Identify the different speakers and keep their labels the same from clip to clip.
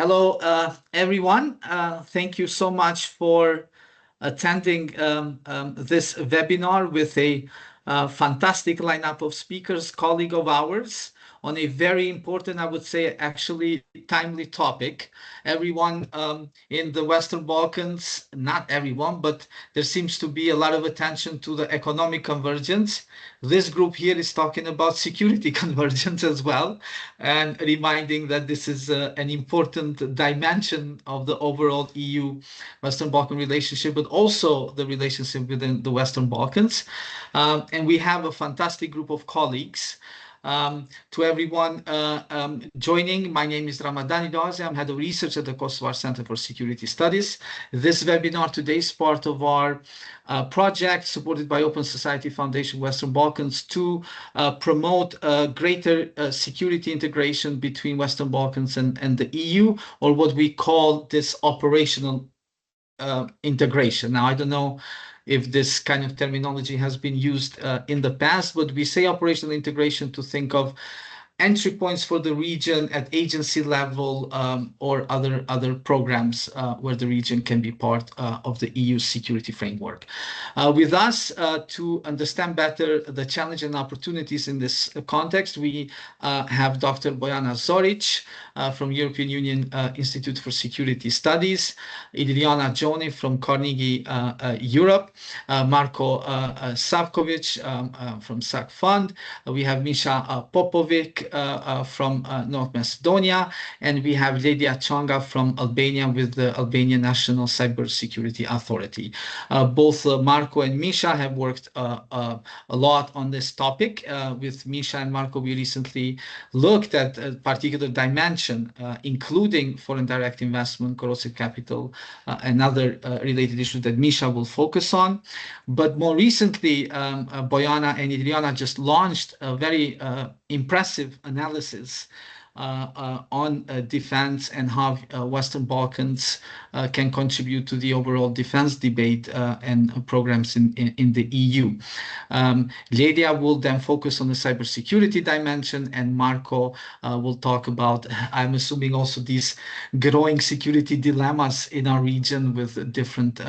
Speaker 1: Hello, everyone. Thank you so much for attending this webinar with a fantastic lineup of speakers, colleague of ours, on a very important, I would say, actually timely topic. Everyone in the Western Balkans, not everyone, but there seems to be a lot of attention to the economic convergence. This group here is talking about security convergence as well, and reminding that this is an important dimension of the overall EU-Western Balkan relationship, but also the relationship within the Western Balkans. And we have a fantastic group of colleagues. To everyone joining, my name is Ramadan Idazi. I'm head of research at the Kosovar Centre for Security Studies. This webinar today is part of our project supported by Open Society Foundation Western Balkans to promote greater security integration between Western Balkans and the EU, or what we call this operational integration. Now, I don't know if this kind of terminology has been used in the past, but we say operational integration to think of entry points for the region at agency level or other programs where the region can be part of the EU security framework. With us, to understand better the challenge and opportunities in this context, we have Dr. Bojana Zoric from European Union Institute for Security Studies, Ilijana Joni from Carnegie Europe, Marko Savkovic from SAC Fund. We have Misha Popovic from North Macedonia, and we have Ledia Changa from Albania with the Albanian National Cybersecurity Authority. Both Marko and Misha have worked a lot on this topic. With Misha and Marko, we recently looked at a particular dimension, including foreign direct investment, corrosive capital, and other related issues that Misha will focus on. But more recently, Bojana and Ilijana just launched a very impressive analysis on defense and how Western Balkans can contribute to the overall defense debate and programs in the EU. Ledia will then focus on the cybersecurity dimension, and Marko will talk about, I'm assuming, also these growing security dilemmas in our region with different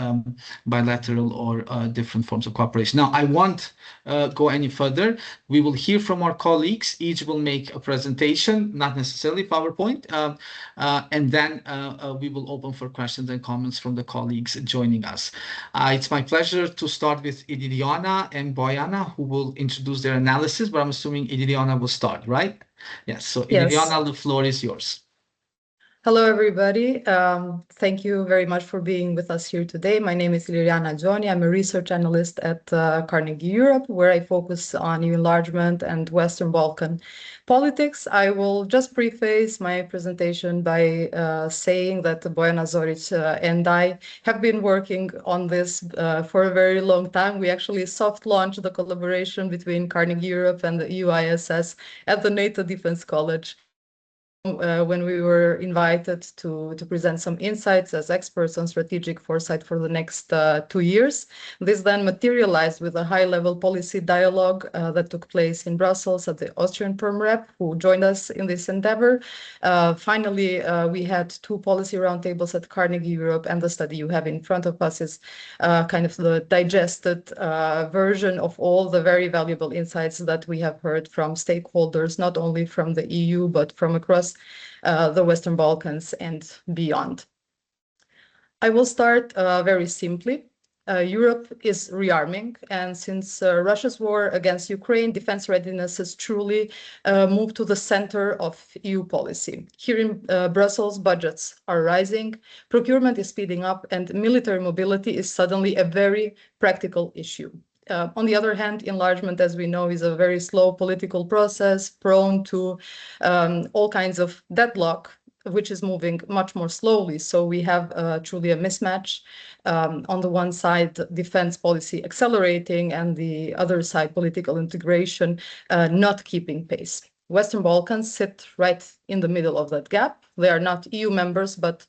Speaker 1: bilateral or different forms of cooperation. Now, I won't go any further. We will hear from our colleagues. Each will make a presentation, not necessarily PowerPoint, and then we will open for questions and comments from the colleagues joining us. It's my pleasure to start with Ilijana and Bojana, who will introduce their analysis, but I'm assuming Ilijana will start, right? Yes, so Ilijana, the floor is yours.
Speaker 2: Hello, everybody. Thank you very much for being with us here today. My name is Ilijana Joni. I'm a research analyst at Carnegie Europe, where I focus on EU enlargement and Western Balkan politics. I will just preface my presentation by saying that Bojana Zoric and I have been working on this for a very long time. We actually soft launched the collaboration between Carnegie Europe and the EUISS at the NATO Defense College, when we were invited to present some insights as experts on strategic foresight for the next 2 years. This then materialized with a high-level policy dialogue that took place in Brussels at the Austrian Perm Rep, who joined us in this endeavor. Finally, we had 2 policy roundtables at Carnegie Europe, and the study you have in front of us is kind of the digested version of all the very valuable insights that we have heard from stakeholders, not only from the EU, but from across the Western Balkans and beyond. I will start very simply. Europe is rearming, and since Russia's war against Ukraine, defense readiness has truly moved to the center of EU policy. Here in Brussels, budgets are rising, procurement is speeding up, and military mobility is suddenly a very practical issue. On the other hand, enlargement, as we know, is a very slow political process, prone to all kinds of deadlock, which is moving much more slowly. So we have truly a mismatch. On the one side, defense policy accelerating, and the other side, political integration not keeping pace. Western Balkans sit right in the middle of that gap. They are not EU members, but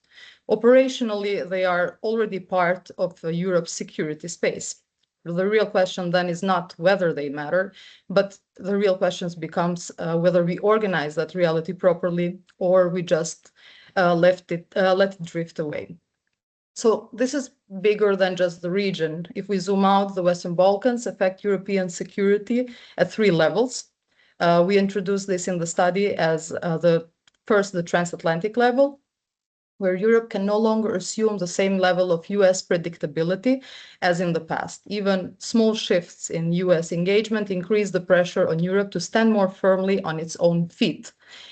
Speaker 2: operationally, they are already part of Europe's security space. The real question then is not whether they matter, but the real question becomes whether we organize that reality properly, or we just let it drift away. So this is bigger than just the region. If we zoom out, the Western Balkans affect European security at 3 levels. We introduced this in the study as the transatlantic level, where Europe can no longer assume the same level of US predictability as in the past. Even small shifts in US engagement increase the pressure on Europe to stand more firmly on its own feet.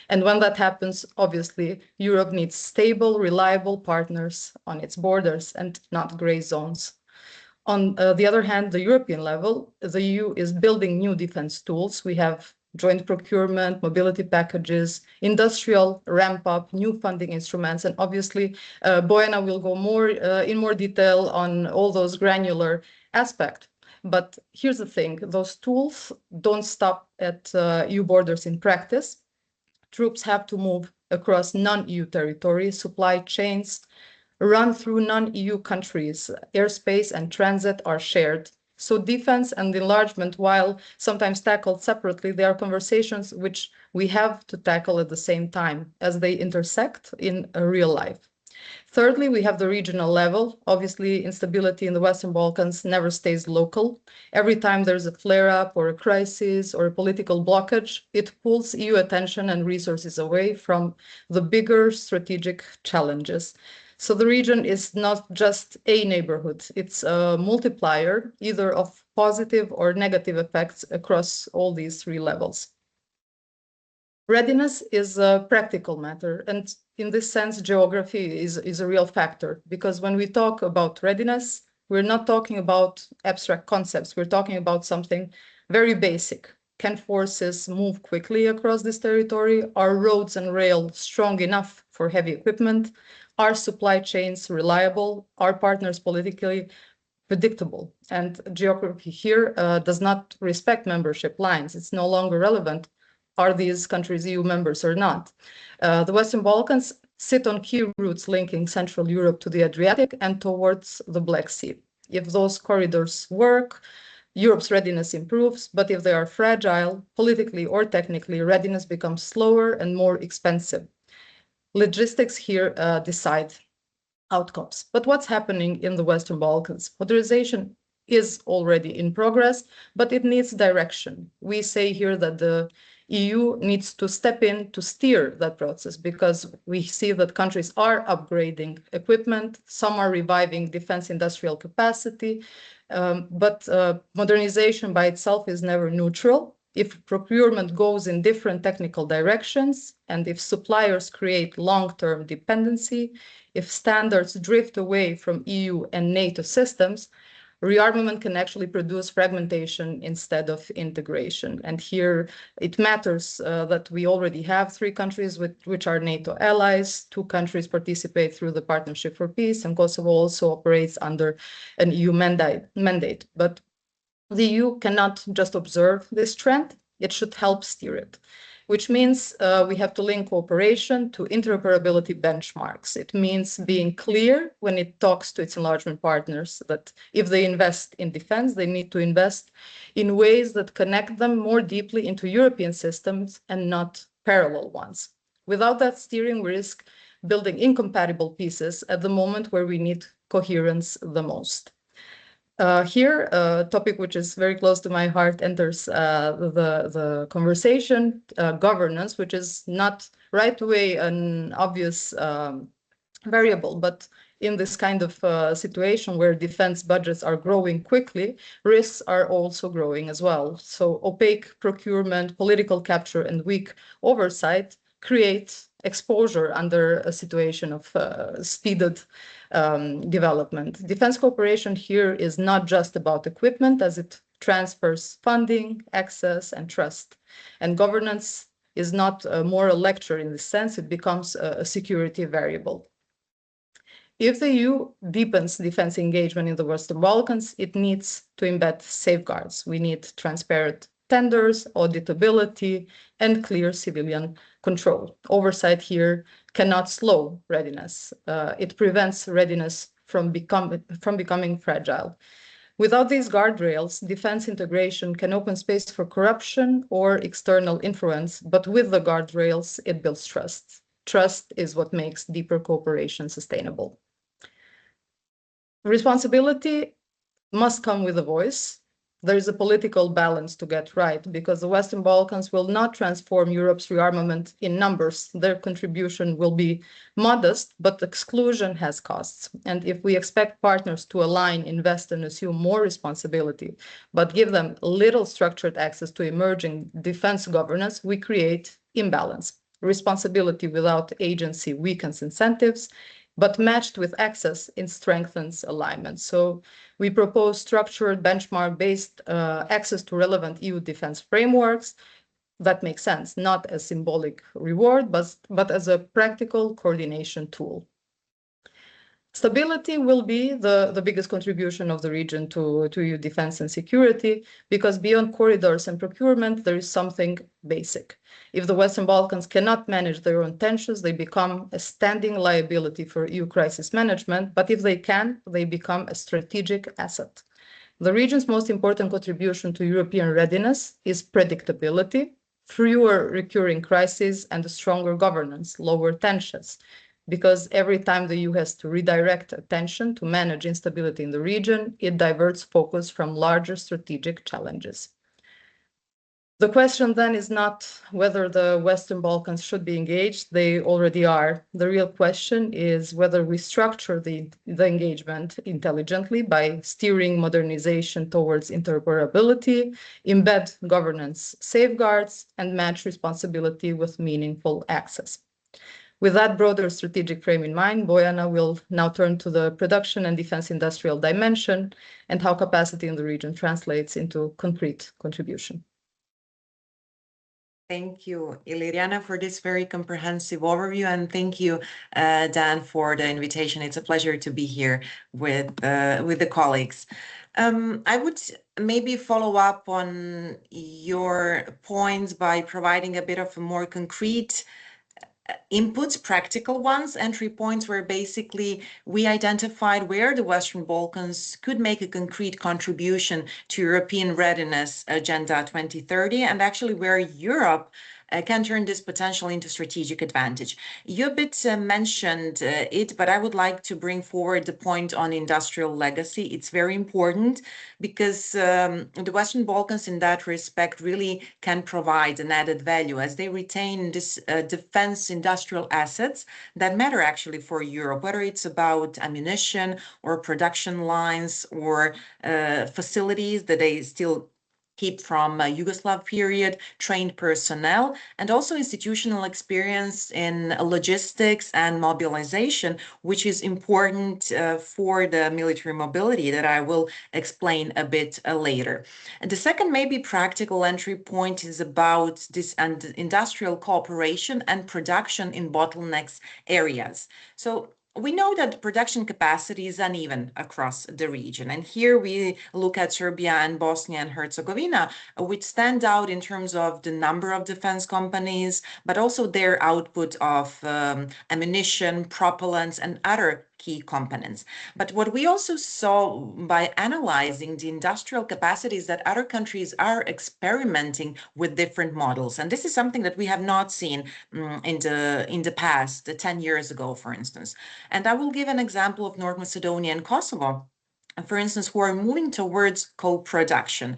Speaker 2: And when that happens, obviously, Europe needs stable, reliable partners on its borders and not gray zones. On the other hand, the European level, the EU is building new defense tools. We have joint procurement, mobility packages, industrial ramp up, new funding instruments, and obviously Bojana will go in more detail on all those granular aspects. But here's the thing, those tools don't stop at EU borders in practice. Troops have to move across non-EU territory, supply chains run through non-EU countries. Airspace and transit are shared. So defense and enlargement, while sometimes tackled separately, they are conversations which we have to tackle at the same time as they intersect in real life. Thirdly, we have the regional level. Obviously, instability in the Western Balkans never stays local. Every time there's a flare-up or a crisis or a political blockage, it pulls EU attention and resources away from the bigger strategic challenges. So the region is not just a neighborhood, it's a multiplier, either of positive or negative effects across all these 3 levels. Readiness is a practical matter, and in this sense, geography is a real factor, because when we talk about readiness, we're not talking about abstract concepts, we're talking about something very basic. Can forces move quickly across this territory? Are roads and rail strong enough for heavy equipment? Are supply chains reliable? Are partners politically predictable? And geography here does not respect membership lines. It's no longer relevant. Are these countries EU members or not? The Western Balkans sit on key routes linking Central Europe to the Adriatic and towards the Black Sea. If those corridors work, Europe's readiness improves, but if they are fragile, politically or technically, readiness becomes slower and more expensive. Logistics here decide outcomes. But what's happening in the Western Balkans? Modernization is already in progress, but it needs direction. We say here that the EU needs to step in to steer that process, because we see that countries are upgrading equipment, some are reviving defense industrial capacity, but modernization by itself is never neutral. If procurement goes in different technical directions, and if suppliers create long-term dependency, if standards drift away from EU and NATO systems, rearmament can actually produce fragmentation instead of integration. And here it matters that we already have 3 countries which are NATO allies, 2 countries participate through the Partnership for Peace, and Kosovo also operates under an EU mandate. But the EU cannot just observe this trend, it should help steer it, which means we have to link cooperation to interoperability benchmarks. It means being clear when it talks to its enlargement partners that if they invest in defense, they need to invest in ways that connect them more deeply into European systems and not parallel ones. Without that steering, we risk building incompatible pieces at the moment where we need coherence the most. Here, a topic which is very close to my heart enters the conversation, governance, which is not right away an obvious variable, but in this kind of situation where defense budgets are growing quickly, risks are also growing as well. So opaque procurement, political capture, and weak oversight create exposure under a situation of speeded development. Defense cooperation here is not just about equipment, as it transfers funding, access, and trust. And governance is not a moral lecture in this sense, it becomes a security variable. If the EU deepens defense engagement in the Western Balkans, it needs to embed safeguards. We need transparent tenders, auditability, and clear civilian control. Oversight here cannot slow readiness. It prevents readiness from becoming fragile. Without these guardrails, defense integration can open space for corruption or external influence, but with the guardrails, it builds trust. Trust is what makes deeper cooperation sustainable. Responsibility must come with a voice. There is a political balance to get right, because the Western Balkans will not transform Europe's rearmament in numbers. Their contribution will be modest, but exclusion has costs. And if we expect partners to align, invest, and assume more responsibility, but give them little structured access to emerging defense governance, we create imbalance. Responsibility without agency weakens incentives, but matched with access, it strengthens alignment. So we propose structured benchmark-based access to relevant EU defense frameworks that make sense, not as symbolic reward, but as a practical coordination tool. Stability will be the biggest contribution of the region to EU defense and security, because beyond corridors and procurement, there is something basic. If the Western Balkans cannot manage their own tensions, they become a standing liability for EU crisis management, but if they can, they become a strategic asset. The region's most important contribution to European readiness is predictability, fewer recurring crises, and a stronger governance, lower tensions, because every time the EU has to redirect attention to manage instability in the region, it diverts focus from larger strategic challenges. The question then is not whether the Western Balkans should be engaged, they already are. The real question is whether we structure the engagement intelligently by steering modernization towards interoperability, embed governance safeguards, and match responsibility with meaningful access. With that broader strategic frame in mind, Bojana will now turn to the production and defense industrial dimension and how capacity in the region translates into concrete contribution.
Speaker 3: Thank you, Iliriana, for this very comprehensive overview, and thank you, Dan, for the invitation. It's a pleasure to be here with the colleagues. I would maybe follow up on your points by providing a bit of a more concrete inputs, practical ones, entry points where basically we identified where the Western Balkans could make a concrete contribution to European Readiness Agenda 2030, and actually where Europe can turn this potential into strategic advantage. You a bit mentioned it, but I would like to bring forward the point on industrial legacy. It's very important because the Western Balkans in that respect really can provide an added value as they retain this defense industrial assets that matter actually for Europe, whether it's about ammunition or production lines or facilities that they still keep from Yugoslav period, trained personnel, and also institutional experience in logistics and mobilization, which is important for the military mobility that I will explain a bit later. And the second maybe practical entry point is about this industrial cooperation and production in bottlenecks areas. So we know that production capacity is uneven across the region. And here we look at Serbia and Bosnia and Herzegovina, which stand out in terms of the number of defense companies, but also their output of ammunition, propellants, and other key components. But what we also saw by analyzing the industrial capacities that other countries are experimenting with different models. And this is something that we have not seen in the past, 10 years ago, for instance. And I will give an example of North Macedonia and Kosovo, for instance, who are moving towards co-production.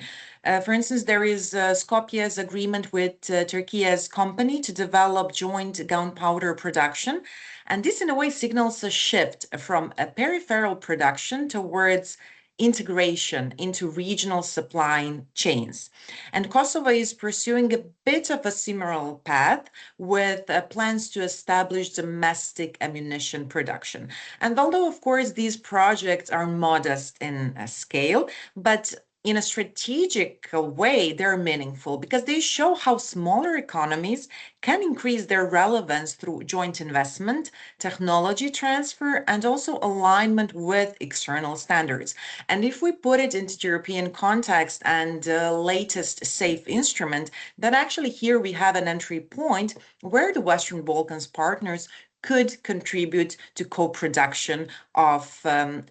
Speaker 3: For instance, there is Skopje's agreement with Turkey's company to develop joint gunpowder production. And this in a way signals a shift from a peripheral production towards integration into regional supply chains. And Kosovo is pursuing a bit of a similar path with plans to establish domestic ammunition production. And although, of course, these projects are modest in scale, but in a strategic way, they're meaningful because they show how smaller economies can increase their relevance through joint investment, technology transfer, and also alignment with external standards. And if we put it into European context and the latest SAFE instrument, then actually here we have an entry point where the Western Balkans partners could contribute to co-production of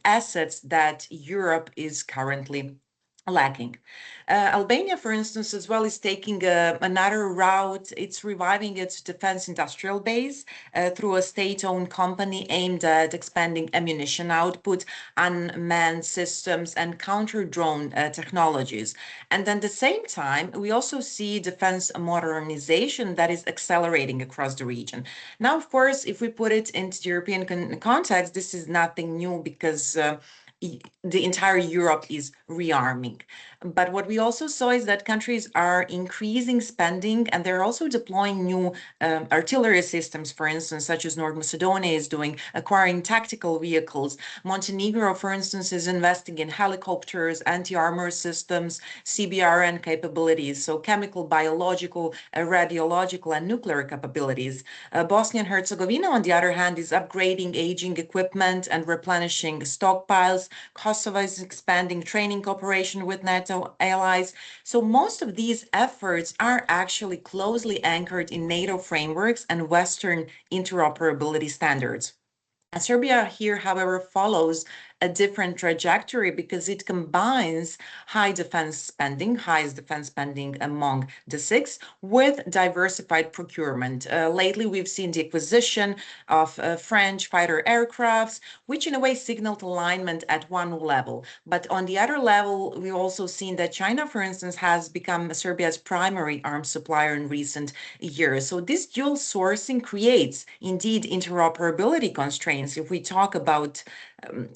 Speaker 3: assets that Europe is currently lacking. Albania, for instance, as well, is taking another route. It's reviving its defense industrial base through a state-owned company aimed at expanding ammunition output, unmanned systems, and counter-drone technologies. And at the same time, we also see defense modernization that is accelerating across the region. Now, of course, if we put it into the European context, this is nothing new because the entire Europe is rearming. But what we also saw is that countries are increasing spending and they're also deploying new artillery systems, for instance, such as North Macedonia is doing, acquiring tactical vehicles. Montenegro, for instance, is investing in helicopters, anti-armor systems, CBRN capabilities, so chemical, biological, radiological, and nuclear capabilities. Bosnia and Herzegovina, on the other hand, is upgrading aging equipment and replenishing stockpiles. Kosovo is expanding training cooperation with NATO allies. So most of these efforts are actually closely anchored in NATO frameworks and Western interoperability standards. And Serbia here, however, follows a different trajectory because it combines highest defense spending among the six, with diversified procurement. Lately, we've seen the acquisition of French fighter aircrafts, which in a way signaled alignment at one level. But on the other level, we've also seen that China, for instance, has become Serbia's primary arms supplier in recent years. So this dual sourcing creates indeed interoperability constraints if we talk about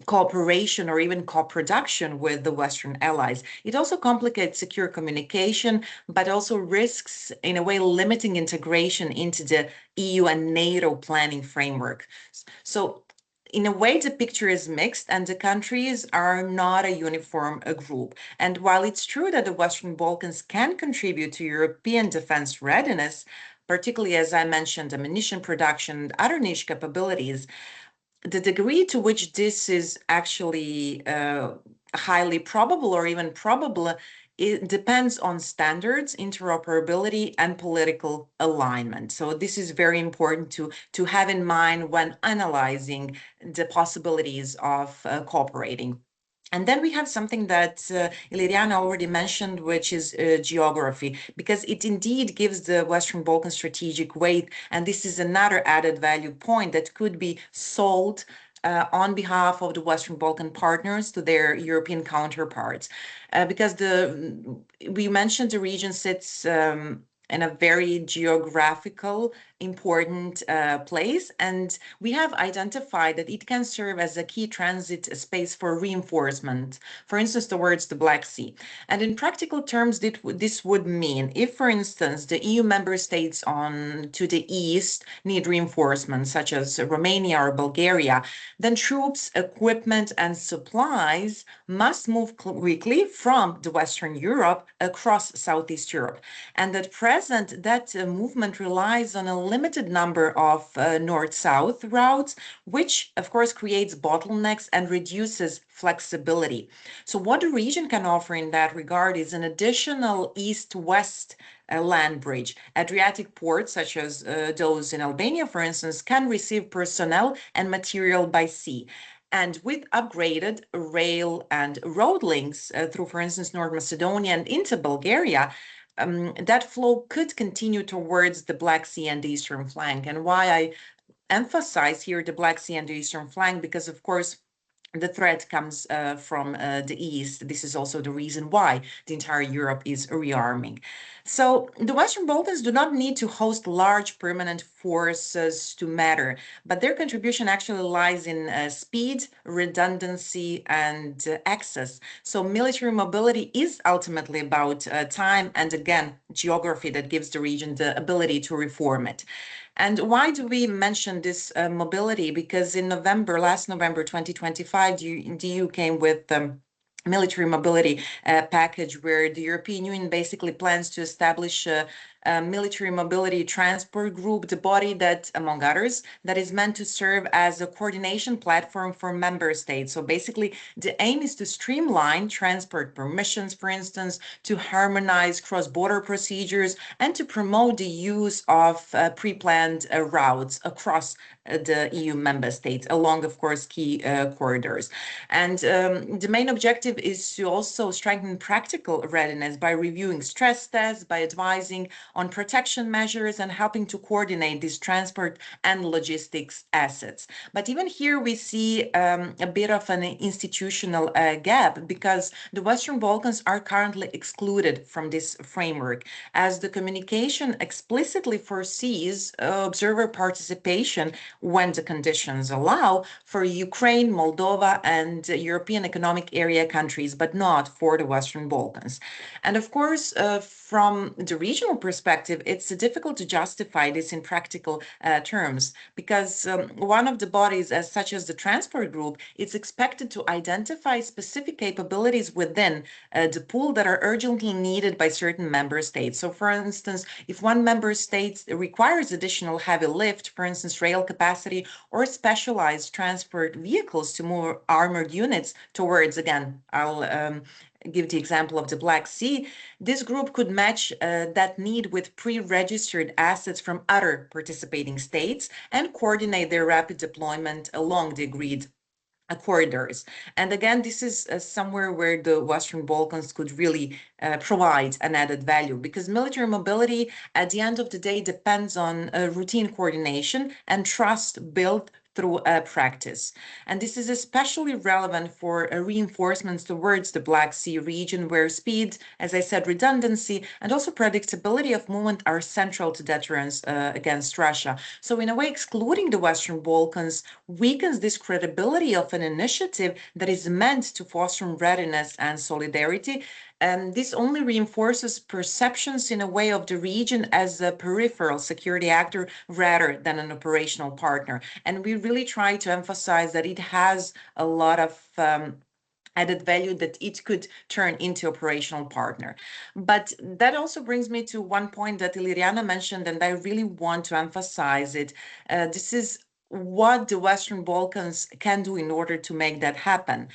Speaker 3: cooperation or even co-production with the Western allies. It also complicates secure communication, but also risks, in a way, limiting integration into the EU and NATO planning framework. So in a way, the picture is mixed and the countries are not a uniform group. And while it's true that the Western Balkans can contribute to European defense readiness, particularly, as I mentioned, ammunition production and other niche capabilities, the degree to which this is actually highly probable or even probable, it depends on standards, interoperability, and political alignment. So this is very important to have in mind when analyzing the possibilities of cooperating. And then we have something that Iliriana already mentioned, which is geography, because it indeed gives the Western Balkans strategic weight. And this is another added value point that could be sold on behalf of the Western Balkan partners to their European counterparts. Because we mentioned the region sits in a very geographical important place, and we have identified that it can serve as a key transit space for reinforcement, for instance, towards the Black Sea. And in practical terms, this would mean if, for instance, the EU member states on to the east need reinforcements, such as Romania or Bulgaria, then troops, equipment, and supplies must move quickly from the Western Europe across Southeast Europe. And at present, that movement relies on a limited number of north-south routes, which of course creates bottlenecks and reduces flexibility. So what the region can offer in that regard is an additional east-west land bridge. Adriatic ports, such as those in Albania, for instance, can receive personnel and material by sea. And with upgraded rail and road links through, for instance, North Macedonia and into Bulgaria, that flow could continue towards the Black Sea and the eastern flank. And why I emphasize here the Black Sea and the eastern flank, because of course, the threat comes from the east. This is also the reason why the entire Europe is rearming. So the Western Balkans do not need to host large permanent forces to matter, but their contribution actually lies in speed, redundancy, and access. So military mobility is ultimately about time and, again, geography that gives the region the ability to reform it. And why do we mention this mobility? Because in last November 2025, the EU came with military mobility package where the European Union basically plans to establish Military Mobility Transport Group, the body that, among others, that is meant to serve as a coordination platform for member states. So basically, the aim is to streamline transport permissions, for instance, to harmonize cross-border procedures, and to promote the use of pre-planned routes across the EU member states along, of course, key corridors. And the main objective is to also strengthen practical readiness by reviewing stress tests, by advising on protection measures, and helping to coordinate these transport and logistics assets. But even here we see a bit of an institutional gap, because the Western Balkans are currently excluded from this framework, as the communication explicitly foresees observer participation when the conditions allow for Ukraine, Moldova, and European Economic Area countries, but not for the Western Balkans. And of course, from the regional perspective, it's difficult to justify this in practical terms, because one of the bodies, as such as the transport group, is expected to identify specific capabilities within the pool that are urgently needed by certain member states. So for instance, if one member state requires additional heavy lift, for instance, rail capacity or specialized transport vehicles to move armored units towards, again, I'll give the example of the Black Sea, this group could match that need with pre-registered assets from other participating states and coordinate their rapid deployment along the agreed corridors. And again, this is somewhere where the Western Balkans could really provide an added value, because military mobility at the end of the day depends on routine coordination and trust built through practice. And this is especially relevant for reinforcements towards the Black Sea region, where speed, as I said, redundancy, and also predictability of movement are central to deterrence against Russia. So in a way, excluding the Western Balkans weakens this credibility of an initiative that is meant to foster readiness and solidarity. And this only reinforces perceptions in a way of the region as a peripheral security actor rather than an operational partner. And we really try to emphasize that it has a lot of added value, that it could turn into operational partner. But that also brings me to one point that Iliriana mentioned, and I really want to emphasize it. This is what the Western Balkans can do in order to make that happen.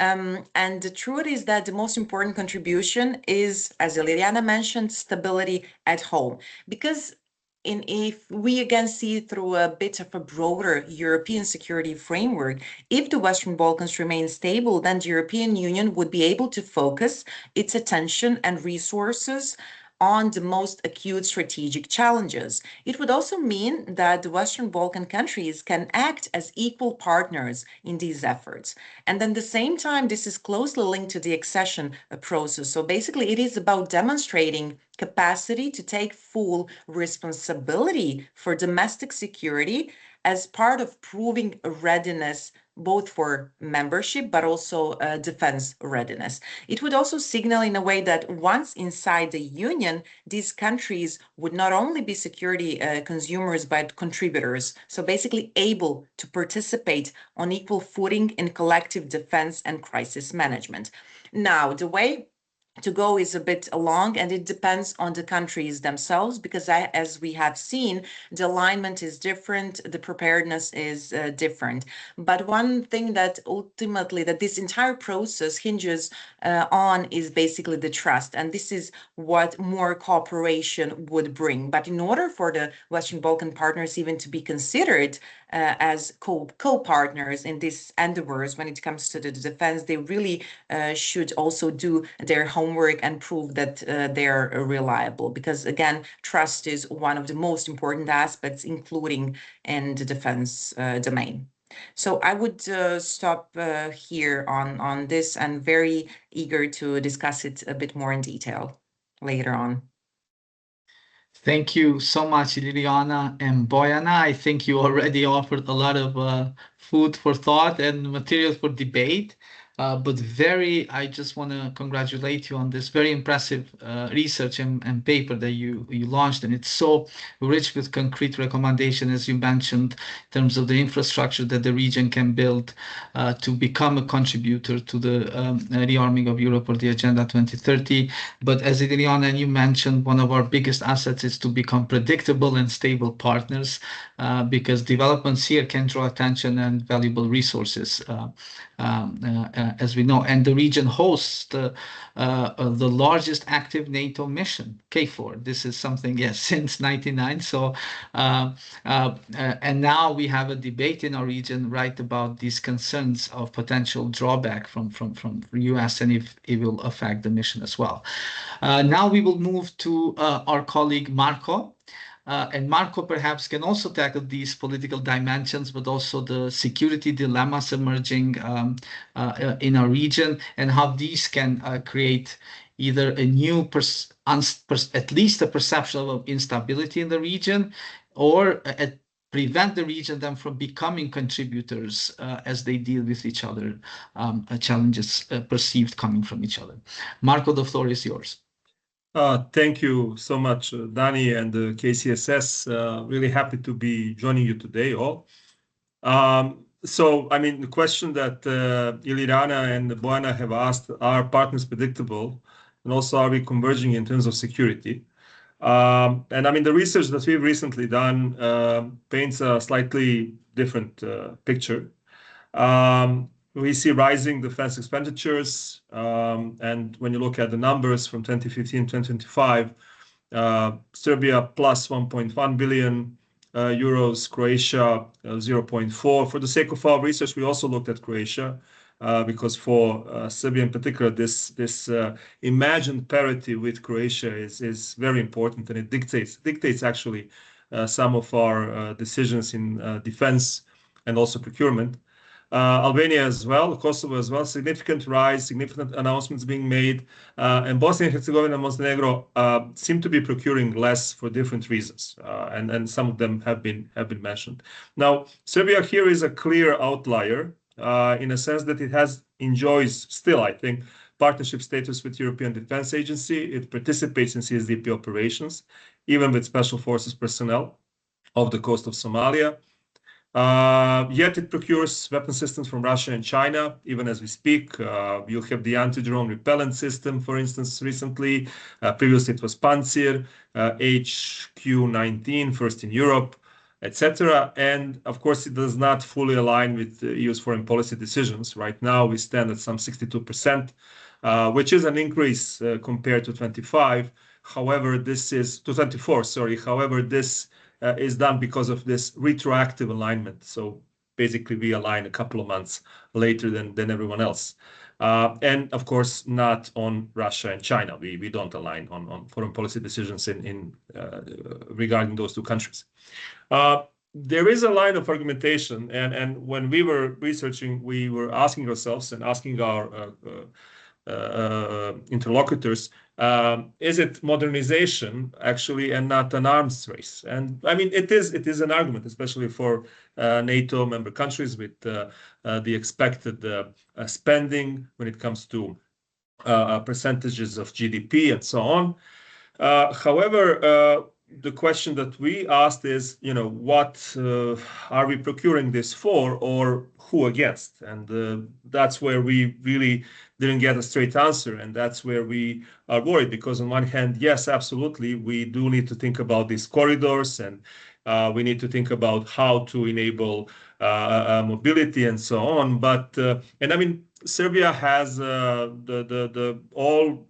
Speaker 3: And the truth is that the most important contribution is, as Iliriana mentioned, stability at home. Because if we again see through a bit of a broader European security framework, if the Western Balkans remain stable, then the European Union would be able to focus its attention and resources on the most acute strategic challenges. It would also mean that the Western Balkan countries can act as equal partners in these efforts. And at the same time, this is closely linked to the accession process. So basically, it is about demonstrating capacity to take full responsibility for domestic security as part of proving readiness both for membership, but also defense readiness. It would also signal in a way that once inside the Union, these countries would not only be security consumers, but contributors. So basically able to participate on equal footing in collective defense and crisis management. Now, the way to go is a bit long, and it depends on the countries themselves, because as we have seen, the alignment is different, the preparedness is different. But one thing that ultimately that this entire process hinges on is basically the trust, and this is what more cooperation would bring. But in order for the Western Balkan partners even to be considered as co-partners in these endeavors when it comes to the defense, they really should also do their homework and prove that they're reliable. Because again, trust is one of the most important aspects, including in the defense domain. So I would stop here on this, and very eager to discuss it a bit more in detail later on.
Speaker 1: Thank you so much, Liliana and Bojana. I think you already offered a lot of food for thought and material for debate. but I just want to congratulate you on this very impressive research and paper that you launched, and it's so rich with concrete recommendation, as you mentioned, in terms of the infrastructure that the region can build to become a contributor to the rearming of Europe or the Agenda 2030. But as Adriana and you mentioned, one of our biggest assets is to become predictable and stable partners, because developments here can draw attention and valuable resources, as we know. And the region hosts the largest active NATO mission, KFOR. This is something, yes, since '99. So, and now we have a debate in our region, right, about these concerns of potential drawback from US, and if it will affect the mission as well. Now we will move to our colleague Marco. And Marco perhaps can also tackle these political dimensions, but also the security dilemmas emerging in our region, and how these can create either a new, at least a perception of instability in the region, or prevent the region then from becoming contributors as they deal with each other, challenges perceived coming from each other. Marco, the floor is yours.
Speaker 4: Thank you so much, Dani and the KCSS. Really happy to be joining you today, all. So, I mean, the question that Ilirana and Boana have asked, are partners predictable? And also, are we converging in terms of security? And I mean, the research that we've recently done paints a slightly different picture. We see rising defense expenditures, and when you look at the numbers from 2015 to 2025, Serbia plus 1.1 billion euros, Croatia 0.4. For the sake of our research, we also looked at Croatia, because for Serbia in particular, this imagined parity with Croatia is very important, and it dictates actually some of our decisions in defense and also procurement. Albania as well, Kosovo as well, significant rise, significant announcements being made, and Bosnia and Herzegovina and Montenegro seem to be procuring less for different reasons, and some of them have been mentioned. Now, Serbia here is a clear outlier in a sense that it enjoys still, I think, partnership status with European Defence Agency. It participates in CSDP operations, even with special forces personnel off the coast of Somalia. Yet it procures weapon systems from Russia and China, even as we speak. You have the anti-drone repellent system, for instance, recently. Previously it was Pantsir, HQ-19, first in Europe, etc. And of course, it does not fully align with the EU's foreign policy decisions. Right now, we stand at some 62%, which is an increase compared to 25. However, this is to 24, sorry. However, this is done because of this retroactive alignment. So basically, we align a couple of months later than everyone else. And of course, not on Russia and China. We don't align on foreign policy decisions regarding those two countries. There is a line of argumentation, and when we were researching, we were asking ourselves and asking our interlocutors, is it modernization actually and not an arms race? And I mean, it is an argument, especially for NATO member countries with the expected spending when it comes to percentages of GDP and so on. However, the question that we asked is, what are we procuring this for, or who against? And that's where we really didn't get a straight answer, and that's where we are worried, because on one hand, yes, absolutely, we do need to think about these corridors, and we need to think about how to enable mobility and so on. But and I mean, Serbia has all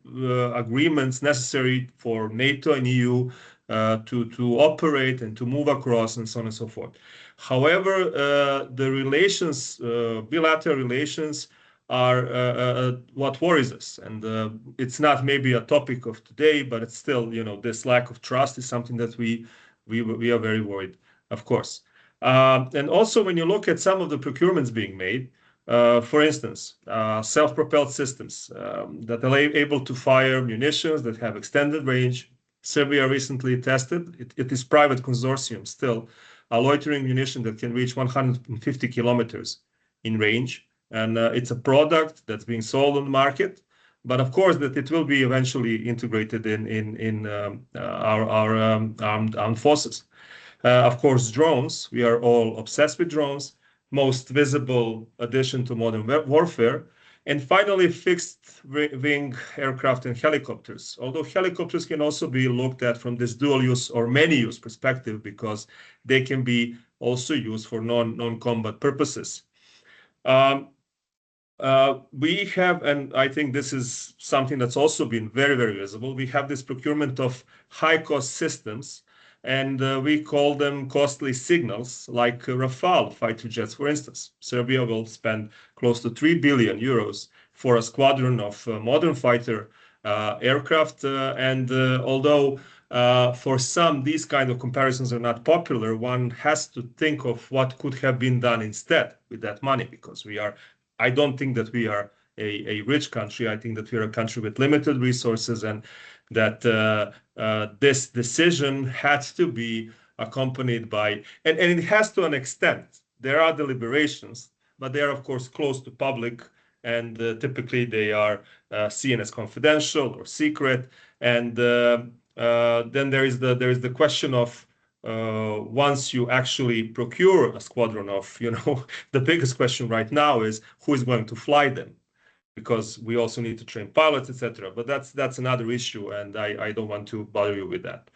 Speaker 4: agreements necessary for NATO and EU to operate and to move across and so on and so forth. However, the relations, bilateral relations, are what worries us, and it's not maybe a topic of today, but it's still, this lack of trust is something that we are very worried, of course. And also, when you look at some of the procurements being made, for instance, self-propelled systems that are able to fire munitions that have extended range. Serbia recently tested, it is private consortium still, a loitering munition that can reach 150 kilometers in range. and it's a product that's being sold on the market. But of course, that it will be eventually integrated in our armed forces. Of course, drones. We are all obsessed with drones. Most visible addition to modern warfare. And finally, fixed wing aircraft and helicopters. Although helicopters can also be looked at from this dual use or many use perspective, because they can be also used for non-combat purposes. We have, and I think this is something that's also been very, very visible, we have this procurement of high-cost systems, and we call them costly signals, like Rafale fighter jets, for instance. Serbia will spend close to 3 billion euros for a squadron of modern fighter aircraft, and although for some, these kind of comparisons are not popular, one has to think of what could have been done instead with that money, because I don't think that we are a rich country. I think that we are a country with limited resources, and that this decision had to be accompanied by, and it has to an extent. There are deliberations, but they are, of course, close to public, and typically they are seen as confidential or secret. And then there is the question of, once you actually procure a squadron of, the biggest question right now is who is going to fly them, because we also need to train pilots, etc. But that's another issue, and I don't want to bother you with that.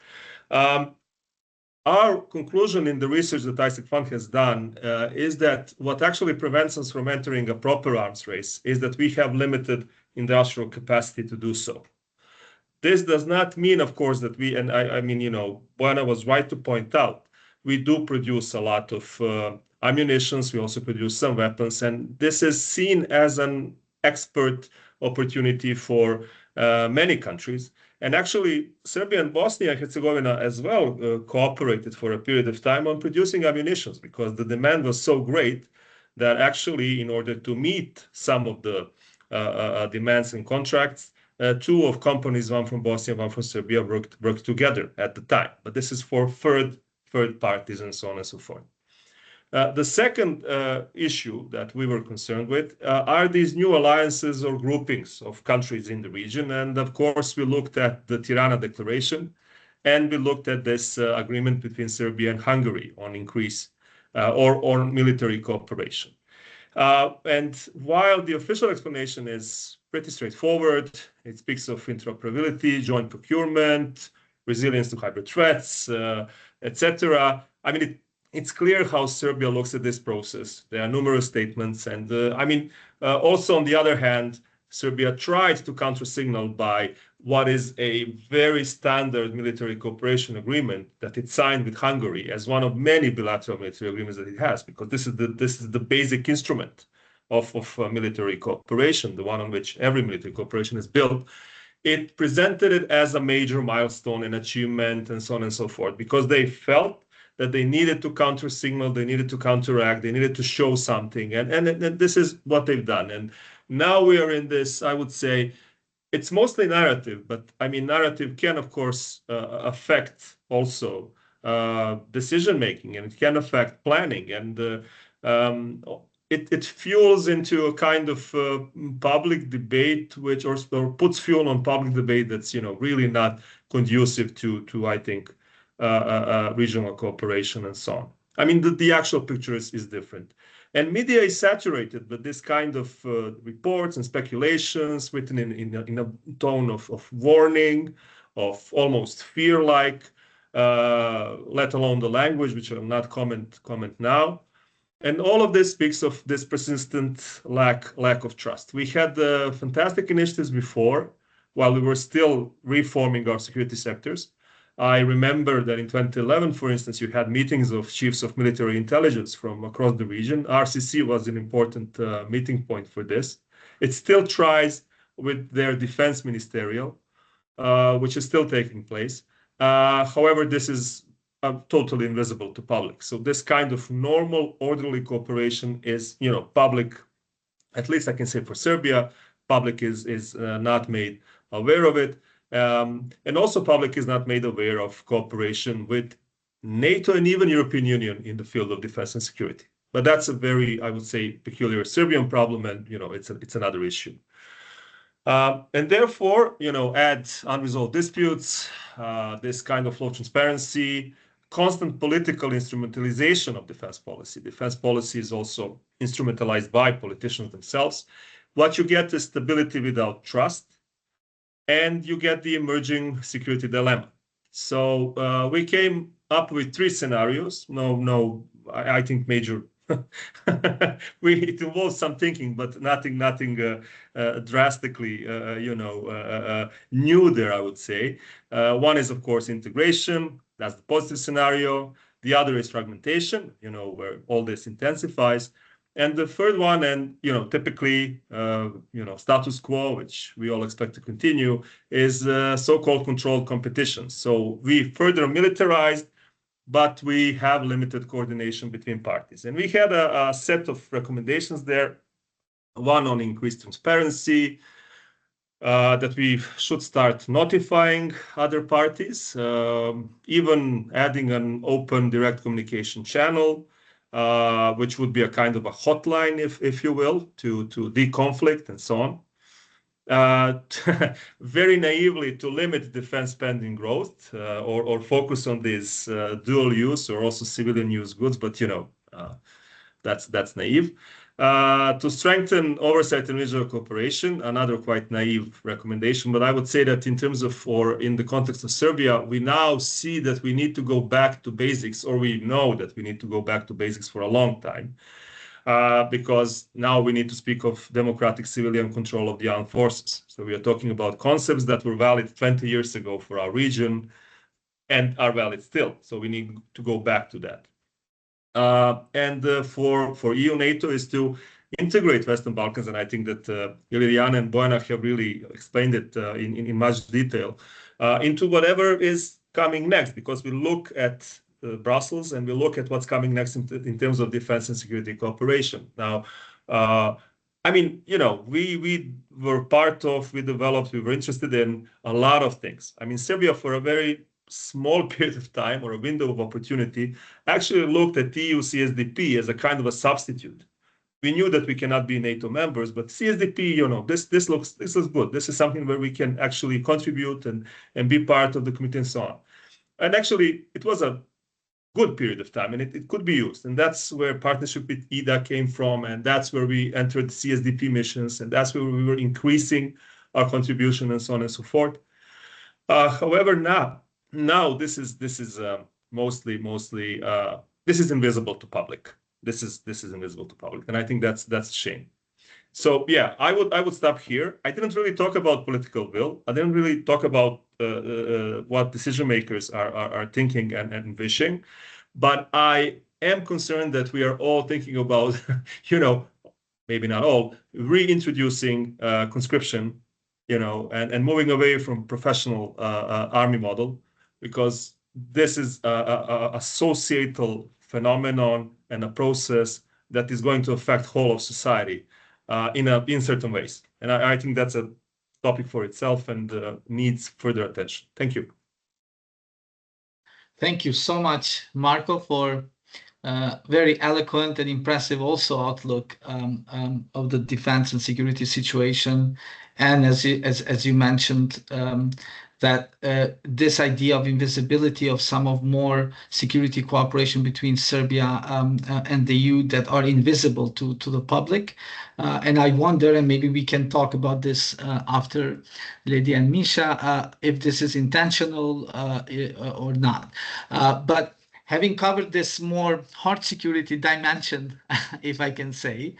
Speaker 4: Our conclusion in the research that ISEC Fund has done is that what actually prevents us from entering a proper arms race is that we have limited industrial capacity to do so. This does not mean, of course, that we, and I mean, Bojana was right to point out, we do produce a lot of ammunitions. We also produce some weapons, and this is seen as an export opportunity for many countries. And actually, Serbia and Bosnia and Herzegovina as well cooperated for a period of time on producing ammunitions, because the demand was so great that actually, in order to meet some of the demands and contracts, two of companies, one from Bosnia, one from Serbia, worked together at the time. But this is for third parties and so on and so forth. The second issue that we were concerned with are these new alliances or groupings of countries in the region. And of course, we looked at the Tirana Declaration, and we looked at this agreement between Serbia and Hungary on increase or military cooperation. And while the official explanation is pretty straightforward, it speaks of interoperability, joint procurement, resilience to hybrid threats, etc. I mean, it's clear how Serbia looks at this process. There are numerous statements, and also on the other hand, Serbia tried to counter-signal by what is a very standard military cooperation agreement that it signed with Hungary as one of many bilateral military agreements that it has, because this is the basic instrument of military cooperation, the one on which every military cooperation is built. It presented it as a major milestone and achievement and so on and so forth, because they felt that they needed to counter-signal, they needed to counteract, they needed to show something. And this is what they've done. And now we are in this, I would say, it's mostly narrative, but I mean, narrative can, of course, affect also decision-making, and it can affect planning. And it fuels into a kind of public debate, which or puts fuel on public debate that's, really not conducive to I think, regional cooperation and so on. I mean, the actual picture is different. And media is saturated with this kind of reports and speculations written in a tone of warning, of almost fear-like, let alone the language, which I will not comment now. And all of this speaks of this persistent lack of trust. We had fantastic initiatives before, while we were still reforming our security sectors. I remember that in 2011, for instance, you had meetings of chiefs of military intelligence from across the region. RCC was an important meeting point for this. It still tries with their defense ministerial, which is still taking place. However, this is totally invisible to public. So this kind of normal, orderly cooperation is, public, at least I can say for Serbia, public is not made aware of it. And also public is not made aware of cooperation with NATO and even European Union in the field of defense and security. But that's a very, I would say, peculiar Serbian problem, and it's another issue. And therefore, add unresolved disputes, this kind of low transparency, constant political instrumentalization of defense policy. Defense policy is also instrumentalized by politicians themselves. What you get is stability without trust, and you get the emerging security dilemma. So we came up with 3 scenarios. I think major. It involves some thinking, but nothing drastically, new there, I would say. One is, of course, integration. That's the positive scenario. The other is fragmentation, where all this intensifies. And the third one, and typically, status quo, which we all expect to continue, is so-called controlled competition. So we further militarized, but we have limited coordination between parties. And we had a set of recommendations there. One on increased transparency, that we should start notifying other parties, even adding an open direct communication channel, which would be a kind of a hotline, if you will, to de-conflict and so on. Very naively to limit defense spending growth, or focus on these dual use or also civilian use goods, but that's naive. To strengthen oversight and regional cooperation, another quite naive recommendation. But I would say that in terms of, or in the context of Serbia, we now see that we need to go back to basics, or we know that we need to go back to basics for a long time. Because now we need to speak of democratic civilian control of the armed forces. So we are talking about concepts that were valid 20 years ago for our region and are valid still. So we need to go back to that. For EU NATO is to integrate Western Balkans, and I think that Iliana and Bojana have really explained it in much detail, into whatever is coming next, because we look at Brussels, and we look at what's coming next in terms of defense and security cooperation. Now, we were part of, we developed, we were interested in a lot of things. Serbia, for a very small period of time, or a window of opportunity, actually looked at EU CSDP as a kind of a substitute. We knew that we cannot be NATO members, but CSDP, this looks good. This is something where we can actually contribute and be part of the committee and so on. And actually, it was a good period of time, and it could be used. And that's where partnership with EDA came from, and that's where we entered CSDP missions, and that's where we were increasing our contribution and so on and so forth. However, now this is mostly this is invisible to public. This is invisible to public, and I think that's a shame. So yeah, I would stop here. I didn't really talk about political will. I didn't really talk about what decision makers are thinking and wishing, but I am concerned that we are all thinking about, maybe not all, reintroducing conscription, and moving away from professional army model, because this is a societal phenomenon and a process that is going to affect whole of society in certain ways. And I think that's a topic for itself and needs further attention. Thank you.
Speaker 1: Thank you so much, Marko, for very eloquent and impressive also outlook of the defense and security situation. And as you mentioned, that this idea of invisibility of some of more security cooperation between Serbia and the EU that are invisible to the public. And I wonder, and maybe we can talk about this after Lydia and Misha, if this is intentional or not. But having covered this more hard security dimension, if I can say,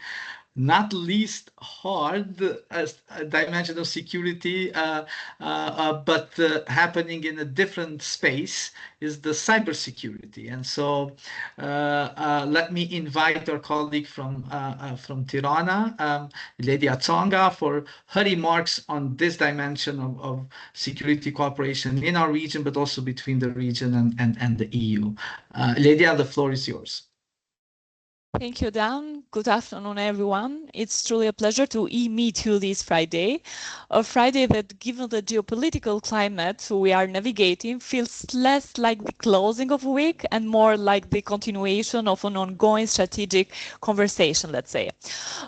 Speaker 1: not least hard as a dimension of security, but happening in a different space is the cybersecurity. And so let me invite our colleague from Tirana, Lydia Tsonga, for her remarks on this dimension of security cooperation in our region, but also between the region and the EU. Lydia, the floor is yours.
Speaker 5: Thank you, Dan. Good afternoon, everyone. It's truly a pleasure to meet you this Friday, a Friday that, given the geopolitical climate we are navigating, feels less like the closing of a week and more like the continuation of an ongoing strategic conversation, let's say.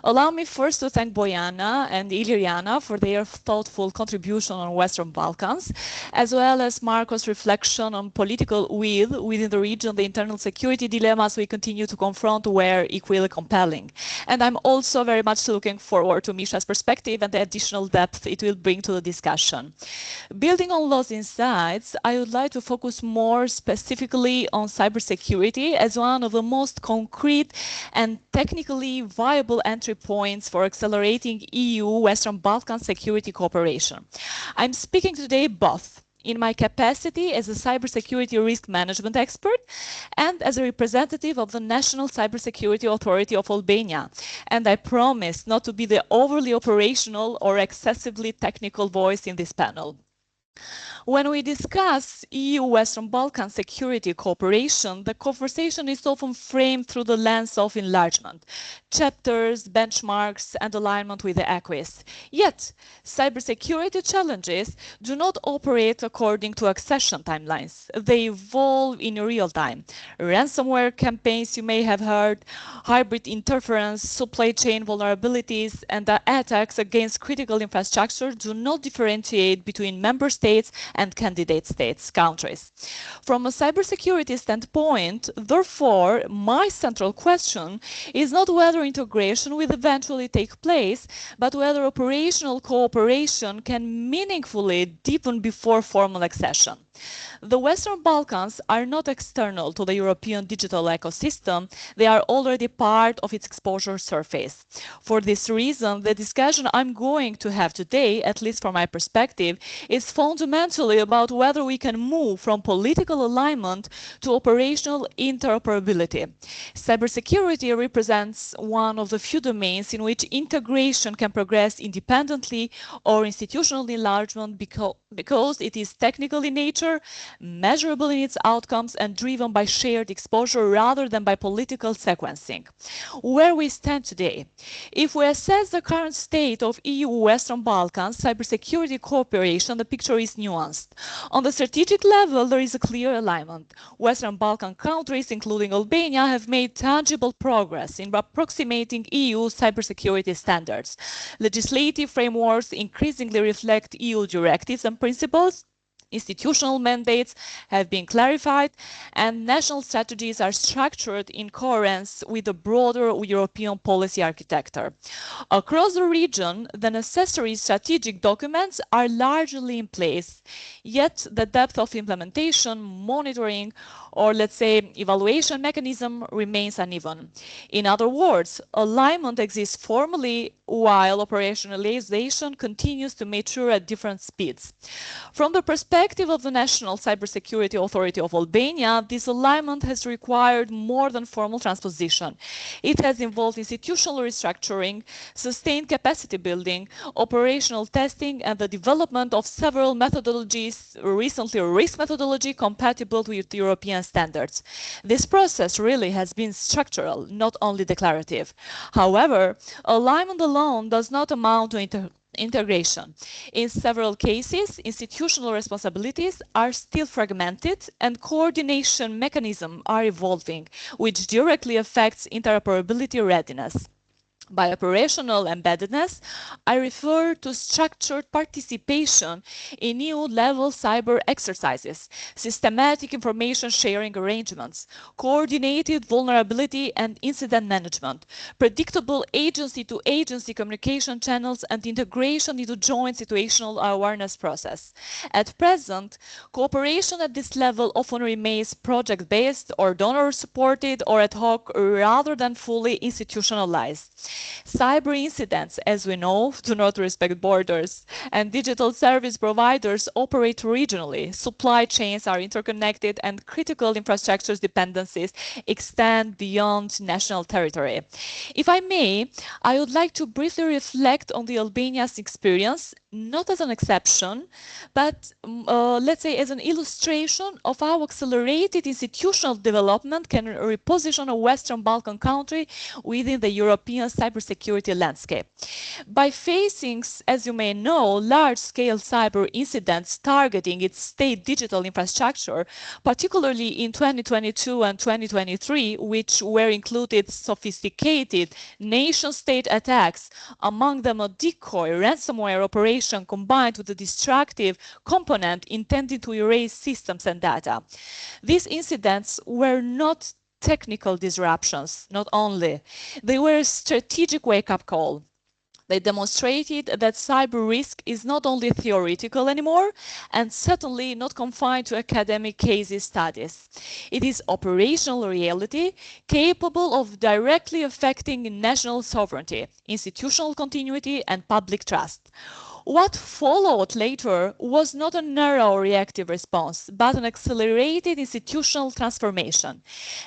Speaker 5: Allow me first to thank Bojana and Iliana for their thoughtful contribution on Western Balkans, as well as Marco's reflection on political will within the region. The internal security dilemmas we continue to confront were equally compelling. And I'm also very much looking forward to Misha's perspective and the additional depth it will bring to the discussion. Building on those insights, I would like to focus more specifically on cybersecurity as one of the most concrete and technically viable entry points for accelerating EU-Western Balkans security cooperation. I'm speaking today both in my capacity as a cybersecurity risk management expert and as a representative of the National Cybersecurity Authority of Albania. And I promise not to be the overly operational or excessively technical voice in this panel. When we discuss EU-Western Balkan security cooperation, the conversation is often framed through the lens of enlargement, chapters, benchmarks, and alignment with the acquis. Yet, cybersecurity challenges do not operate according to accession timelines. They evolve in real time. Ransomware campaigns you may have heard, hybrid interference, supply chain vulnerabilities, and the attacks against critical infrastructure do not differentiate between member states and candidate states, countries. From a cybersecurity standpoint, therefore, my central question is not whether integration will eventually take place, but whether operational cooperation can meaningfully deepen before formal accession. The Western Balkans are not external to the European digital ecosystem, they are already part of its exposure surface. For this reason, the discussion I'm going to have today, at least from my perspective, is fundamentally about whether we can move from political alignment to operational interoperability. Cybersecurity represents one of the few domains in which integration can progress independently or institutional enlargement because it is technical in nature, measurable in its outcomes, and driven by shared exposure rather than by political sequencing. Where we stand today, if we assess the current state of EU-Western Balkans cybersecurity cooperation, the picture is nuanced. On the strategic level, there is a clear alignment. Western Balkan countries, including Albania, have made tangible progress in approximating EU cybersecurity standards. Legislative frameworks increasingly reflect EU directives and principles. Institutional mandates have been clarified, and national strategies are structured in coherence with the broader European policy architecture. Across the region, the necessary strategic documents are largely in place, yet the depth of implementation, monitoring, or let's say evaluation mechanism remains uneven. In other words, alignment exists formally while operationalization continues to mature at different speeds. From the perspective of the National Cybersecurity Authority of Albania, this alignment has required more than formal transposition. It has involved institutional restructuring, sustained capacity building, operational testing, and the development of several methodologies, recently a risk methodology compatible with European standards. This process really has been structural, not only declarative. However, alignment alone does not amount to integration. In several cases, institutional responsibilities are still fragmented and coordination mechanisms are evolving, which directly affects interoperability readiness. By operational embeddedness, I refer to structured participation in EU-level cyber exercises, systematic information sharing arrangements, coordinated vulnerability and incident management, predictable agency-to-agency communication channels, and integration into joint situational awareness process. At present, cooperation at this level often remains project-based or donor-supported or ad hoc rather than fully institutionalized. Cyber incidents, as we know, do not respect borders, and digital service providers operate regionally. Supply chains are interconnected, and critical infrastructure dependencies extend beyond national territory. If I may, I would like to briefly reflect on the Albania's experience not as an exception, but let's say as an illustration of how accelerated institutional development can reposition a Western Balkan country within the European cybersecurity landscape. By facing, as you may know, large-scale cyber incidents targeting its state digital infrastructure, particularly in 2022 and 2023, which were included sophisticated nation-state attacks, among them a decoy ransomware operation combined with a destructive component intended to erase systems and data. These incidents were not technical disruptions, not only. They were a strategic wake-up call. They demonstrated that cyber risk is not only theoretical anymore, and certainly not confined to academic case studies. It is operational reality capable of directly affecting national sovereignty, institutional continuity, and public trust. What followed later was not a narrow reactive response, but an accelerated institutional transformation.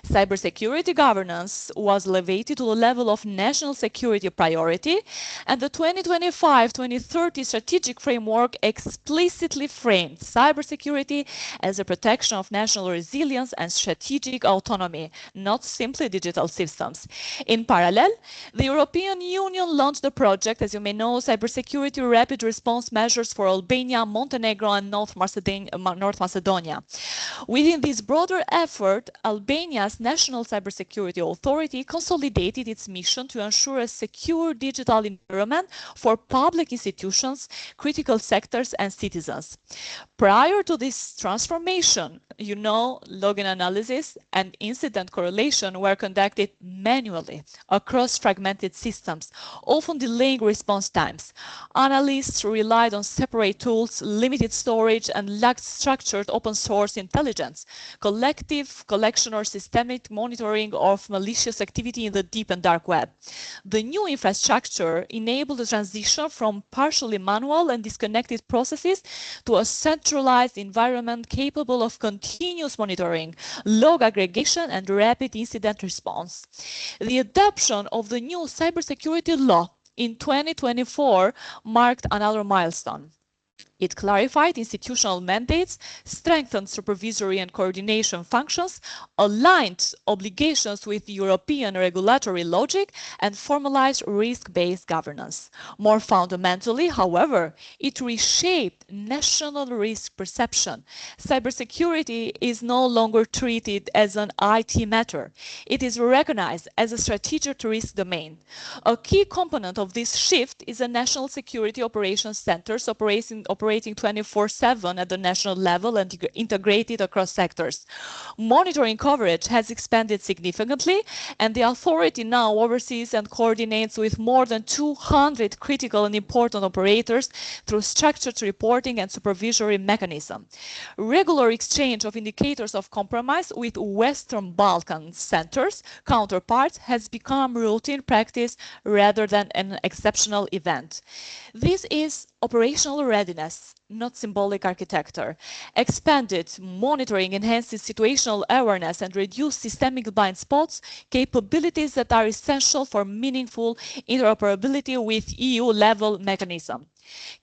Speaker 5: Cybersecurity governance was elevated to the level of national security priority, and the 2025-2030 strategic framework explicitly framed cybersecurity as a protection of national resilience and strategic autonomy, not simply digital systems. In parallel, the European Union launched the project, as you may know, Cybersecurity Rapid Response Measures for Albania, Montenegro, and North Macedonia. Within this broader effort, Albania's National Cybersecurity Authority consolidated its mission to ensure a secure digital environment for public institutions, critical sectors, and citizens. Prior to this transformation, you know, login analysis and incident correlation were conducted manually across fragmented systems, often delaying response times. Analysts relied on separate tools, limited storage, and lacked structured open source intelligence, collective collection or systemic monitoring of malicious activity in the deep and dark web. The new infrastructure enabled the transition from partially manual and disconnected processes to a centralized environment capable of continuous monitoring, log aggregation, and rapid incident response. The adoption of the new cybersecurity law in 2024 marked another milestone. It clarified institutional mandates, strengthened supervisory and coordination functions, aligned obligations with European regulatory logic, and formalized risk-based governance. More fundamentally, however, it reshaped national risk perception. Cybersecurity is no longer treated as an IT matter. It is recognized as a strategic risk domain. A key component of this shift is the National Security Operations Centers operating 24/7 at the national level and integrated across sectors. Monitoring coverage has expanded significantly, and the authority now oversees and coordinates with more than 200 critical and important operators through structured reporting and supervisory mechanism. Regular exchange of indicators of compromise with Western Balkans centers counterparts has become routine practice rather than an exceptional event. This is operational readiness, not symbolic architecture. Expanded monitoring enhances situational awareness and reduces systemic blind spots, capabilities that are essential for meaningful interoperability with EU-level mechanism.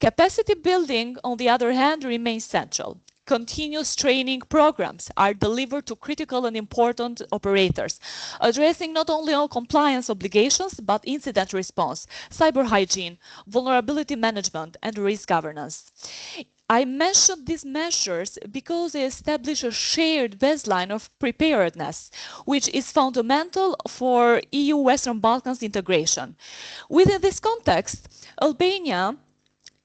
Speaker 5: Capacity building, on the other hand, remains central. Continuous training programs are delivered to critical and important operators, addressing not only all compliance obligations, but incident response, cyber hygiene, vulnerability management, and risk governance. I mentioned these measures because they establish a shared baseline of preparedness, which is fundamental for EU Western Balkans integration. Within this context, Albania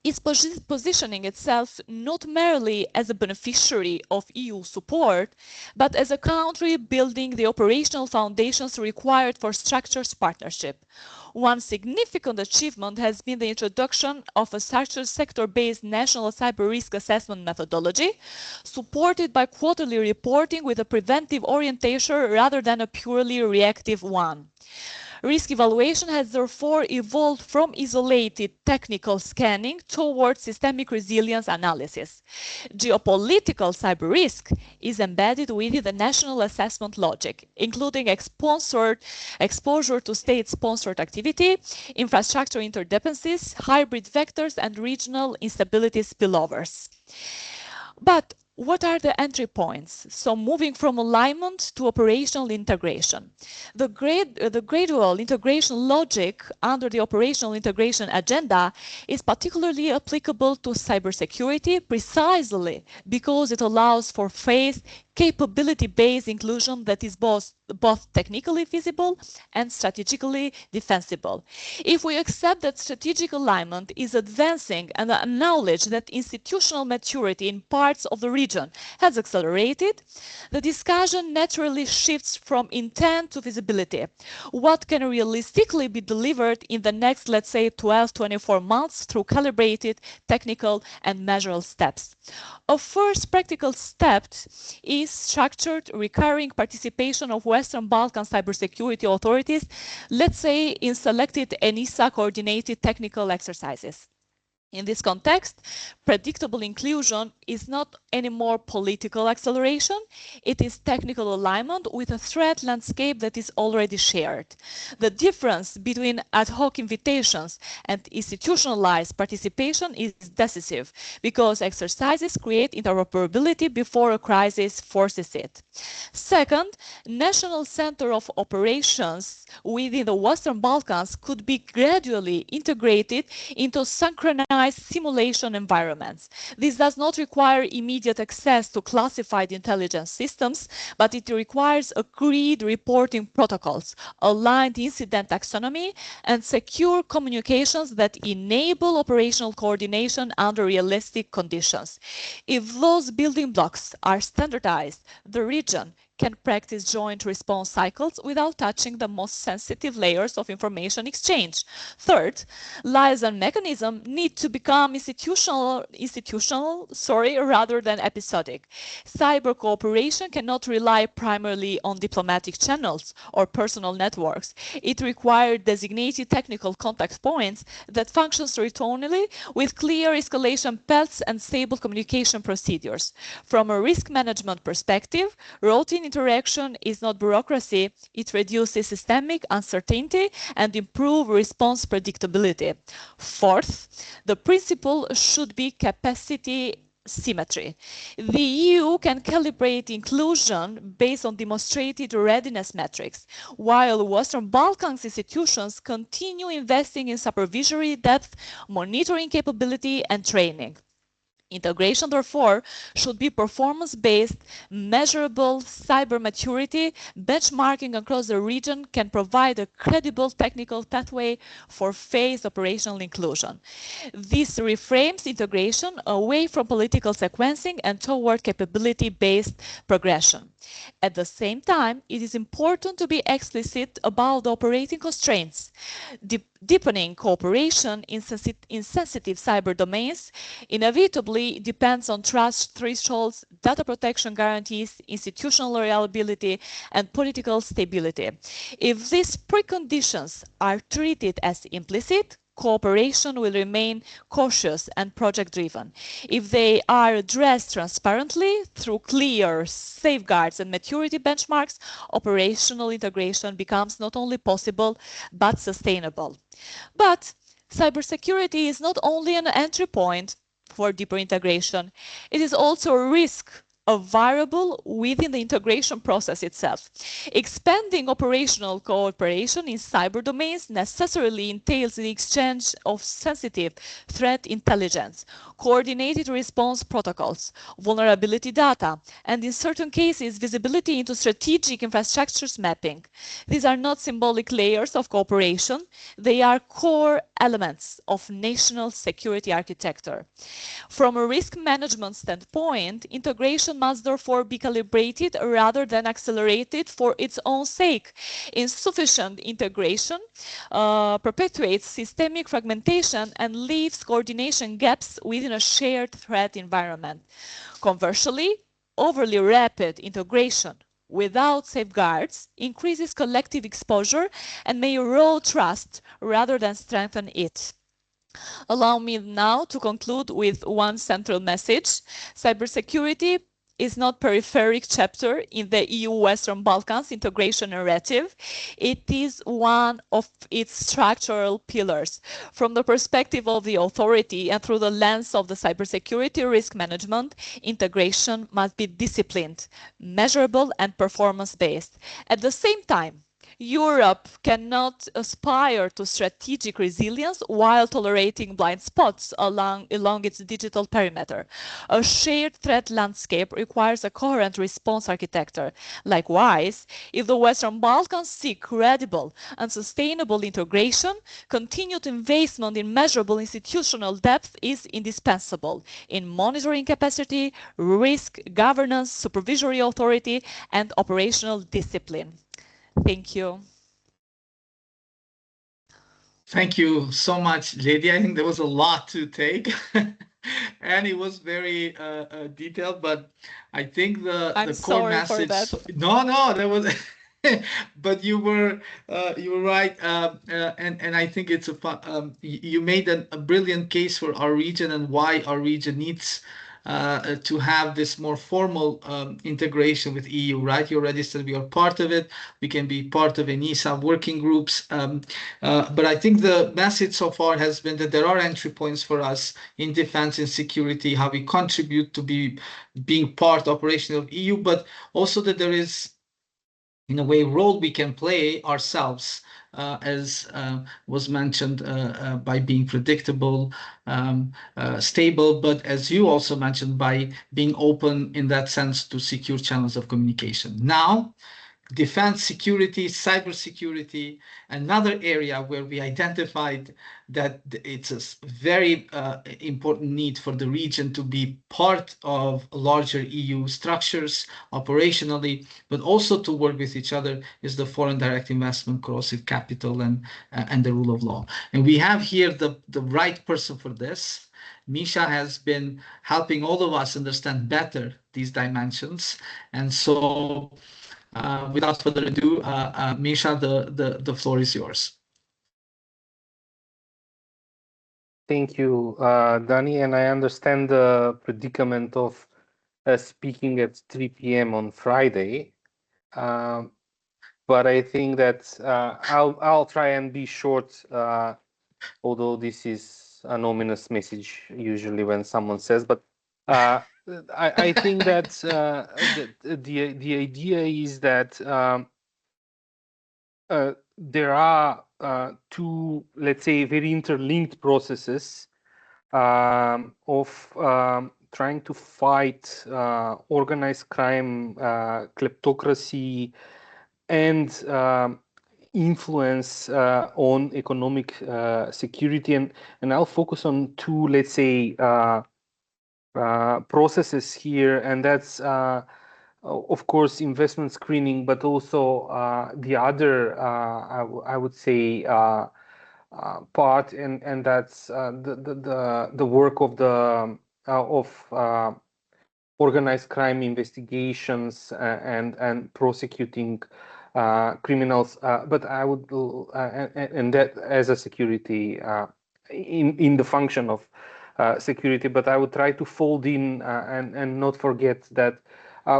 Speaker 5: is positioning itself not merely as a beneficiary of EU support, but as a country building the operational foundations required for structured partnership. One significant achievement has been the introduction of a structured sector-based national cyber risk assessment methodology, supported by quarterly reporting with a preventive orientation rather than a purely reactive one. Risk evaluation has therefore evolved from isolated technical scanning towards systemic resilience analysis. Geopolitical cyber risk is embedded within the national assessment logic, including exposure to state-sponsored activity, infrastructure interdependencies, hybrid vectors, and regional instability spillovers. But what are the entry points? So moving from alignment to operational integration. The gradual integration logic under the operational integration agenda is particularly applicable to cybersecurity precisely because it allows for phased capability-based inclusion that is both technically feasible and strategically defensible. If we accept that strategic alignment is advancing and acknowledge that institutional maturity in parts of the region has accelerated, the discussion naturally shifts from intent to feasibility. What can realistically be delivered in the next, let's say, 12-24 months through calibrated technical and measurable steps? A first practical step is structured recurring participation of Western Balkans cybersecurity authorities, let's say in selected ENISA coordinated technical exercises. In this context, predictable inclusion is not anymore political acceleration, it is technical alignment with a threat landscape that is already shared. The difference between ad hoc invitations and institutionalized participation is decisive because exercises create interoperability before a crisis forces it. Second, national center of operations within the Western Balkans could be gradually integrated into synchronized simulation environments. This does not require immediate access to classified intelligence systems, but it requires agreed reporting protocols, aligned incident taxonomy, and secure communications that enable operational coordination under realistic conditions. If those building blocks are standardized, the region can practice joint response cycles without touching the most sensitive layers of information exchange. Third, liaison mechanisms need to become institutional rather than episodic. Cyber cooperation cannot rely primarily on diplomatic channels or personal networks. It requires designated technical contact points that function territorially with clear escalation paths and stable communication procedures. From a risk management perspective, routine interaction is not bureaucracy, it reduces systemic uncertainty and improves response predictability. Fourth, the principle should be capacity symmetry. The EU can calibrate inclusion based on demonstrated readiness metrics, while Western Balkans institutions continue investing in supervisory depth, monitoring capability, and training. Integration, therefore, should be performance-based, measurable cyber maturity. Benchmarking across the region can provide a credible technical pathway for phased operational inclusion. This reframes integration away from political sequencing and toward capability-based progression. At the same time, it is important to be explicit about the operating constraints. Deepening cooperation in sensitive cyber domains inevitably depends on trust thresholds, data protection guarantees, institutional reliability, and political stability. If these preconditions are treated as implicit, cooperation will remain cautious and project-driven. If they are addressed transparently through clear safeguards and maturity benchmarks, operational integration becomes not only possible but sustainable. But cybersecurity is not only an entry point for deeper integration, it is also a risk, a variable within the integration process itself. Expanding operational cooperation in cyber domains necessarily entails the exchange of sensitive threat intelligence, coordinated response protocols, vulnerability data, and in certain cases, visibility into strategic infrastructures mapping. These are not symbolic layers of cooperation, they are core elements of national security architecture. From a risk management standpoint, integration must therefore be calibrated rather than accelerated for its own sake. Insufficient integration perpetuates systemic fragmentation and leaves coordination gaps within a shared threat environment. Conversely, overly rapid integration without safeguards increases collective exposure and may erode trust rather than strengthen it. Allow me now to conclude with one central message. Cybersecurity is not peripheric chapter in the EU Western Balkans integration narrative. It is one of its structural pillars. From the perspective of the authority and through the lens of the cybersecurity risk management, integration must be disciplined, measurable and performance-based. At the same time, Europe cannot aspire to strategic resilience while tolerating blind spots along its digital perimeter. A shared threat landscape requires a coherent response architecture. Likewise, if the Western Balkans seek credible and sustainable integration, continued investment in measurable institutional depth is indispensable in monitoring capacity, risk, governance, supervisory authority, and operational discipline. Thank you.
Speaker 1: Thank you so much, JD. I think there was a lot to take, and it was very detailed. But I think the
Speaker 5: I'm
Speaker 1: core
Speaker 5: sorry for
Speaker 1: message.
Speaker 5: that.
Speaker 1: No, there was. But you were right, and I think it's you made a brilliant case for our region and why our region needs to have this more formal integration with EU, right? You already said we are part of it. We can be part of ENISA working groups. But I think the message so far has been that there are entry points for us in defense and security, how we contribute to being part operational of EU, but also that there is, in a way, role we can play ourselves, as was mentioned, by being predictable, stable, but as you also mentioned, by being open in that sense to secure channels of communication. Now, defense, security, cybersecurity, another area where we identified that it's a very important need for the region to be part of larger EU structures operationally, but also to work with each other, is the foreign direct investment, corrosive capital, and the rule of law. And we have here the right person for this. Misha has been helping all of us understand better these dimensions. And so without further ado, Misha, the floor is yours.
Speaker 6: Thank you, Dani, and I understand the predicament of speaking at 3 p.m. on Friday, but I think that I'll try and be short, although this is an ominous message usually when someone says, but I think that the idea is that there are two, let's say, very interlinked processes of trying to fight organized crime, kleptocracy, and influence on economic security. And I'll focus on two, let's say, processes here, and that's of course investment screening, but also the other I would say part, and that's the work of the organized crime investigations and prosecuting criminals, but I would and that as a security in the function of security, but I would try to fold in and not forget that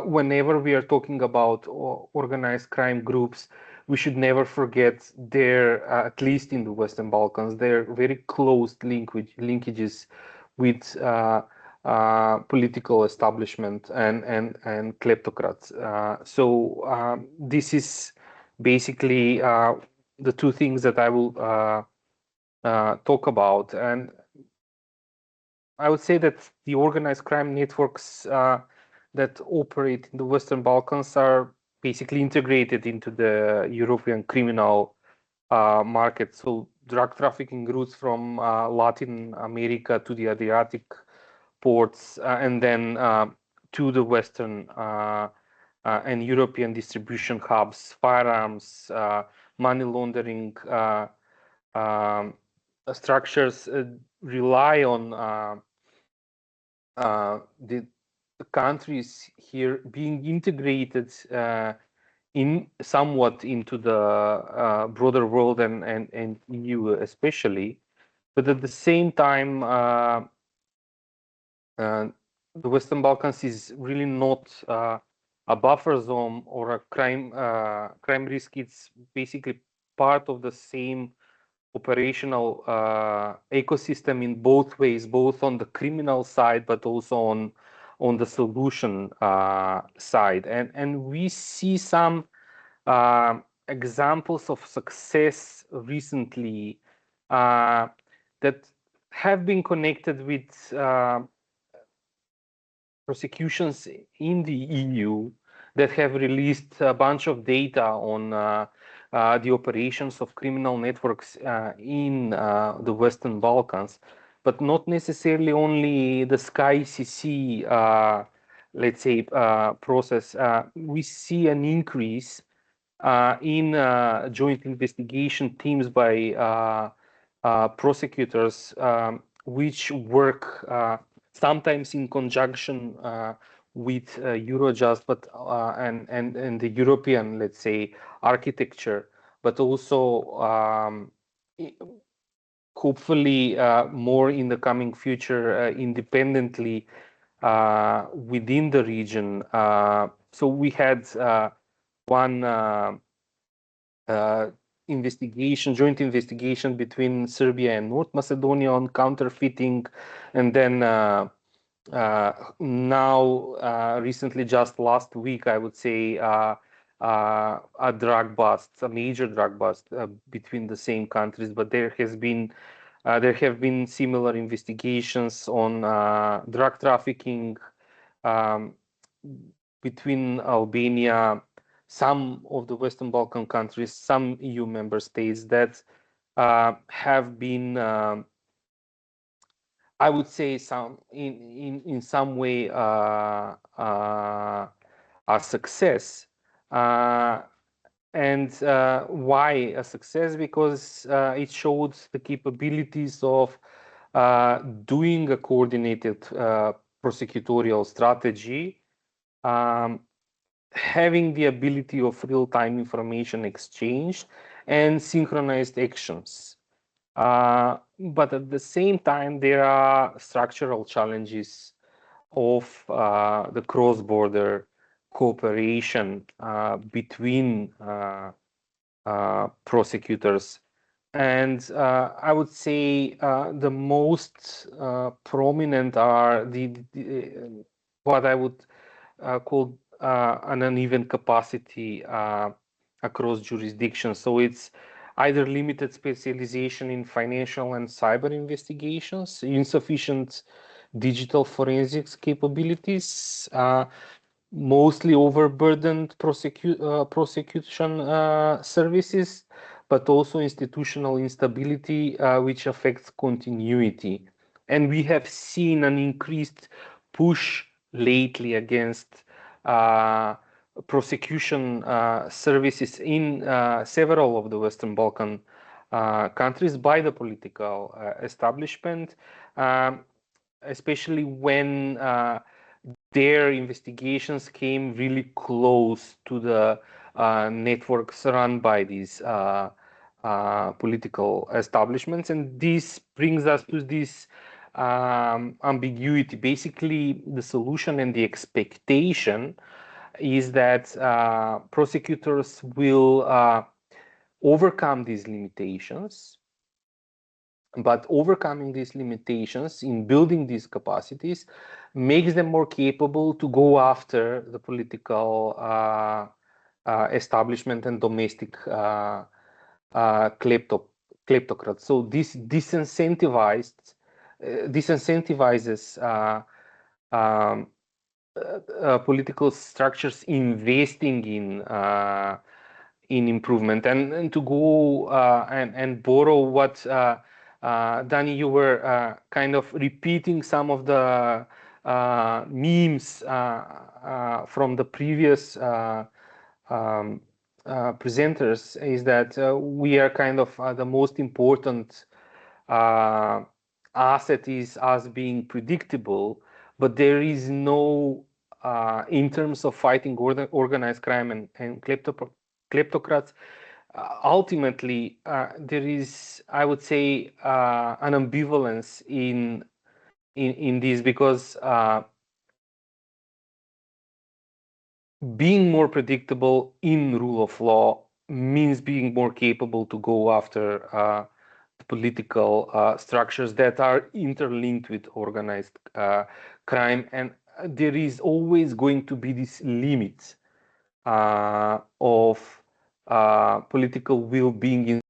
Speaker 6: whenever we are talking about organized crime groups, we should never forget their, at least in the Western Balkans, their very close linkages with political establishment and kleptocrats. So this is basically the two things that I will talk about. And I would say that the organized crime networks that operate in the Western Balkans are basically integrated into the European criminal market. So drug trafficking routes from Latin America to the Adriatic ports, and then to the Western and European distribution hubs, firearms, money laundering structures rely on the countries here being integrated somewhat into the broader world and EU especially. But at the same time, the Western Balkans is really not a buffer zone or a crime risk. It's basically part of the same operational ecosystem in both ways, both on the criminal side, but also on the solution side. And we see some examples of success recently that have been connected with prosecutions in the EU that have released a bunch of data on the operations of criminal networks in the Western Balkans, but not necessarily only the SkyCC, let's say, process. We see an increase in joint investigation teams by prosecutors, which work sometimes in conjunction with Eurojust, but and the European, let's say, architecture, but also hopefully more in the coming future independently within the region. So we had one joint investigation between Serbia and North Macedonia on counterfeiting, and then now recently, just last week, I would say, a drug bust, a major drug bust between the same countries. But there have been similar investigations on drug trafficking between Albania, some of the Western Balkan countries, some EU member states that have been, I would say, in some way a success. And why a success? Because it showed the capabilities of doing a coordinated prosecutorial strategy, having the ability of real-time information exchange and synchronized actions. But at the same time, there are structural challenges of the cross-border cooperation between prosecutors. And I would say the most prominent are what I would call an uneven capacity across jurisdictions. So it's either limited specialization in financial and cyber investigations, insufficient digital forensics capabilities, mostly overburdened prosecution services, but also institutional instability, which affects continuity. And we have seen an increased push lately against prosecution services in several of the Western Balkan countries by the political establishment, especially when their investigations came really close to the networks run by these political establishments. And this brings us to this ambiguity. Basically, the solution and the expectation is that prosecutors will overcome these limitations. But overcoming these limitations in building these capacities makes them more capable to go after the political establishment and domestic kleptocrats. So this disincentivizes political structures investing in improvement. And to go and borrow what Dani, you were kind of repeating some of the memes from the previous presenters, is that we are kind of the most important asset is us being predictable, but there is no in terms of fighting organized crime and kleptocrats, ultimately there is, I would say, an ambivalence in this, because being more predictable in rule of law means being more capable to go after political structures that are interlinked with organized crime, and there is always going to be this limit of political will being in.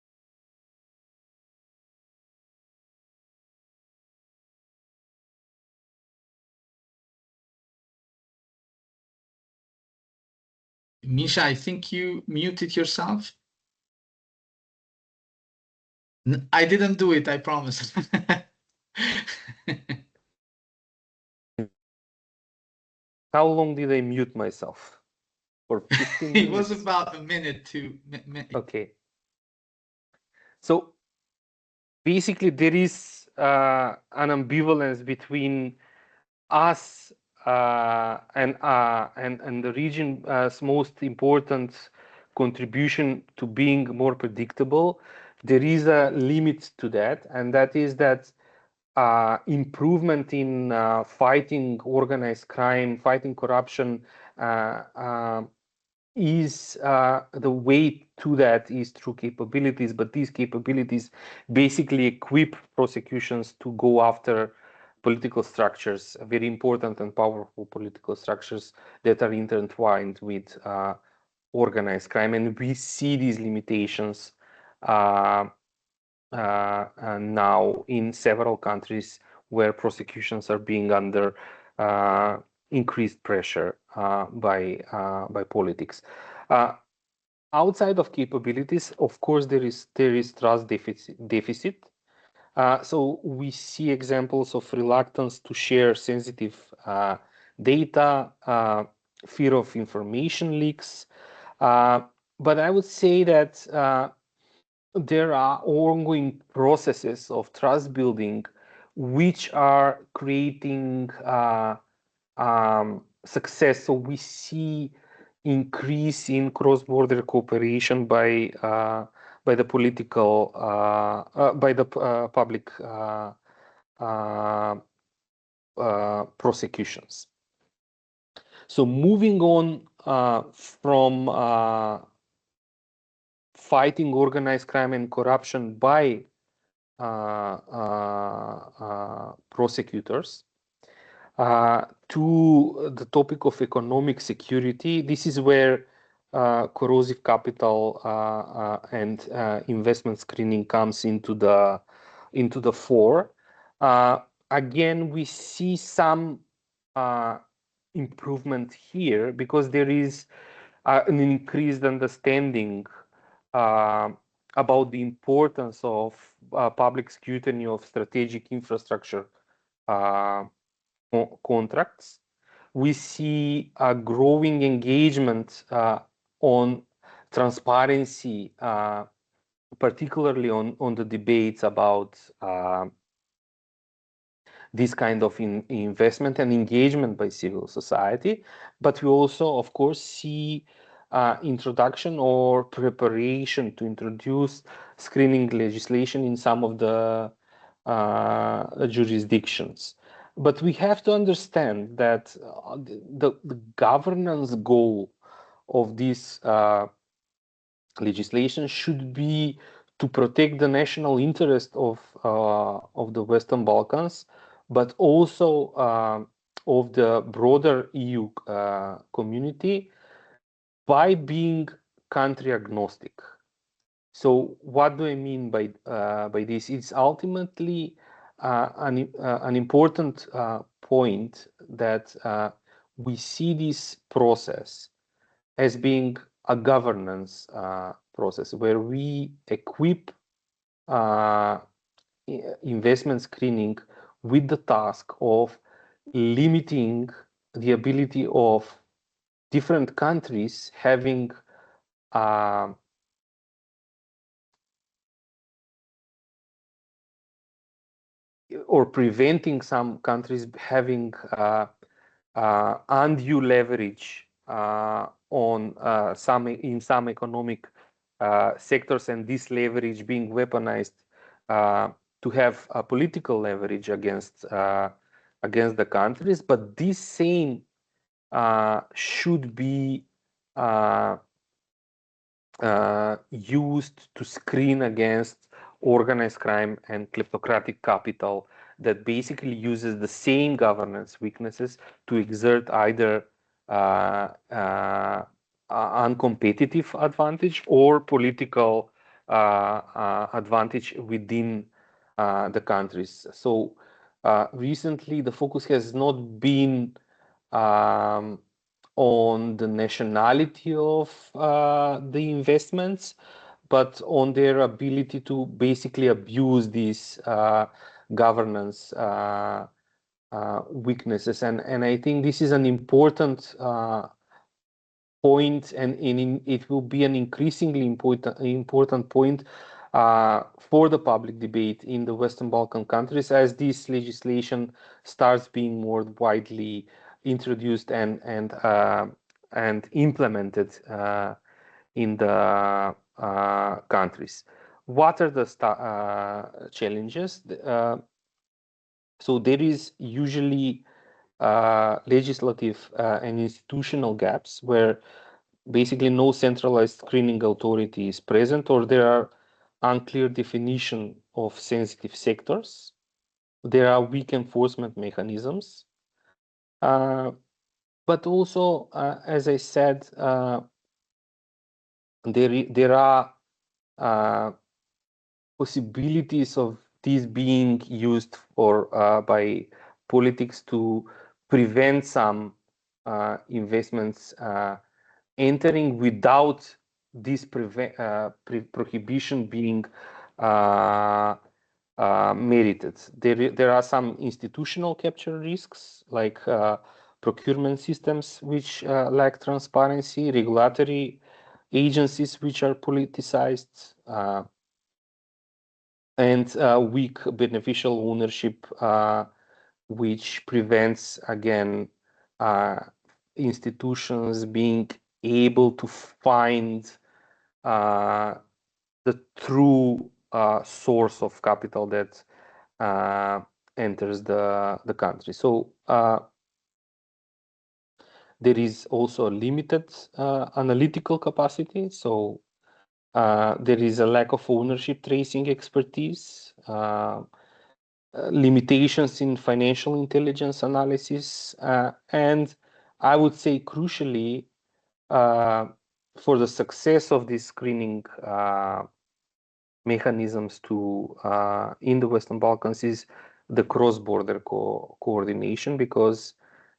Speaker 1: Misha, I think you muted yourself. I didn't do it, I promise.
Speaker 6: How long did I mute myself? For 15
Speaker 1: It was
Speaker 6: minutes?
Speaker 1: about a minute to.
Speaker 6: Okay. So basically, there is an ambivalence between us and the region's most important contribution to being more predictable. There is a limit to that, and that is that improvement in fighting organized crime, fighting corruption, is the way to that is through capabilities, but these capabilities basically equip prosecutions to go after political structures, very important and powerful political structures that are intertwined with organized crime. And we see these limitations now in several countries where prosecutions are being under increased pressure by politics. Outside of capabilities, of course, there is trust deficit. So we see examples of reluctance to share sensitive data, fear of information leaks. But I would say that there are ongoing processes of trust building which are creating success. So we see increase in cross-border cooperation by the political by the public prosecutions. So moving on from fighting organized crime and corruption by prosecutors to the topic of economic security. This is where corrosive capital and investment screening comes into the fore. Again, we see some improvement here because there is an increased understanding about the importance of public scrutiny of strategic infrastructure contracts. We see a growing engagement on transparency, particularly on the debates about this kind of investment and engagement by civil society. But we also, of course, see introduction or preparation to introduce screening legislation in some of the jurisdictions. But we have to understand that the governance goal of this legislation should be to protect the national interest of the Western Balkans, but also of the broader EU community by being country agnostic. So what do I mean by this? It's ultimately an important point that we see this process as being a governance process where we equip investment screening with the task of limiting the ability of different countries having or preventing some countries having undue leverage on in some economic sectors, and this leverage being weaponized to have a political leverage against the countries. But this same should be used to screen against organized crime and kleptocratic capital that basically uses the same governance weaknesses to exert either uncompetitive advantage or political advantage within the countries. So recently, the focus has not been on the nationality of the investments, but on their ability to basically abuse these governance weaknesses. And I think this is an important point, and it will be an increasingly important point for the public debate in the Western Balkan countries as this legislation starts being more widely introduced and implemented in the countries. What are the challenges? So there is usually legislative and institutional gaps where basically no centralized screening authority is present, or there are unclear definition of sensitive sectors. There are weak enforcement mechanisms. But also, as I said, there are possibilities of this being used for by politics to prevent some investments entering without this prohibition being merited. There are some institutional capture risks, like procurement systems which lack transparency, regulatory agencies which are politicized, and weak beneficial ownership, which prevents, again, institutions being able to find the true source of capital that enters the country. So there is also a limited analytical capacity. So there is a lack of ownership tracing expertise, limitations in financial intelligence analysis, and I would say crucially, for the success of these screening mechanisms in the Western Balkans is the cross-border coordination, because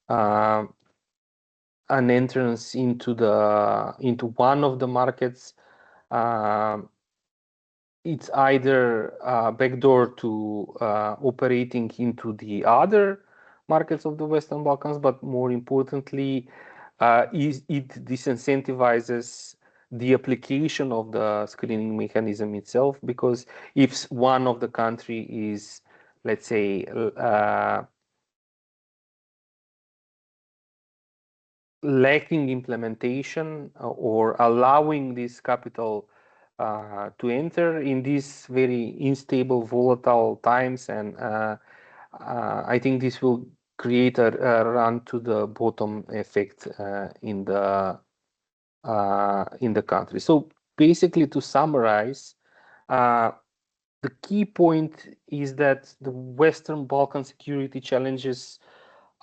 Speaker 6: an entrance into one of the markets, it's either a backdoor to operating into the other markets of the Western Balkans, but more importantly, it disincentivizes the application of the screening mechanism itself, because if one of the country is, let's say, lacking implementation or allowing this capital to enter in these very unstable, volatile times, and I think this will create a run to the bottom effect in the country. So basically, to summarize, the key point is that the Western Balkan security challenges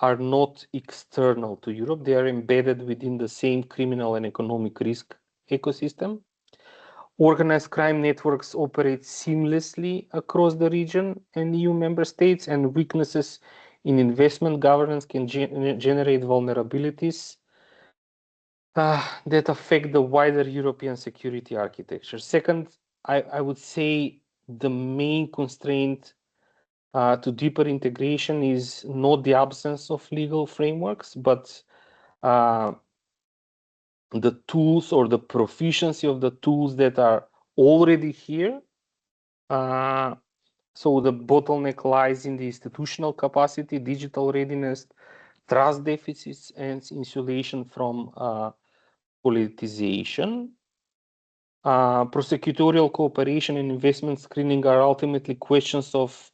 Speaker 6: are not external to Europe. They are embedded within the same criminal and economic risk ecosystem. Organized crime networks operate seamlessly across the region and EU member states, and weaknesses in investment governance can generate vulnerabilities that affect the wider European security architecture. Second, I would say the main constraint to deeper integration is not the absence of legal frameworks, but the tools or the proficiency of the tools that are already here. So the bottleneck lies in the institutional capacity, digital readiness, trust deficits, and insulation from politicization. Prosecutorial cooperation and investment screening are ultimately questions of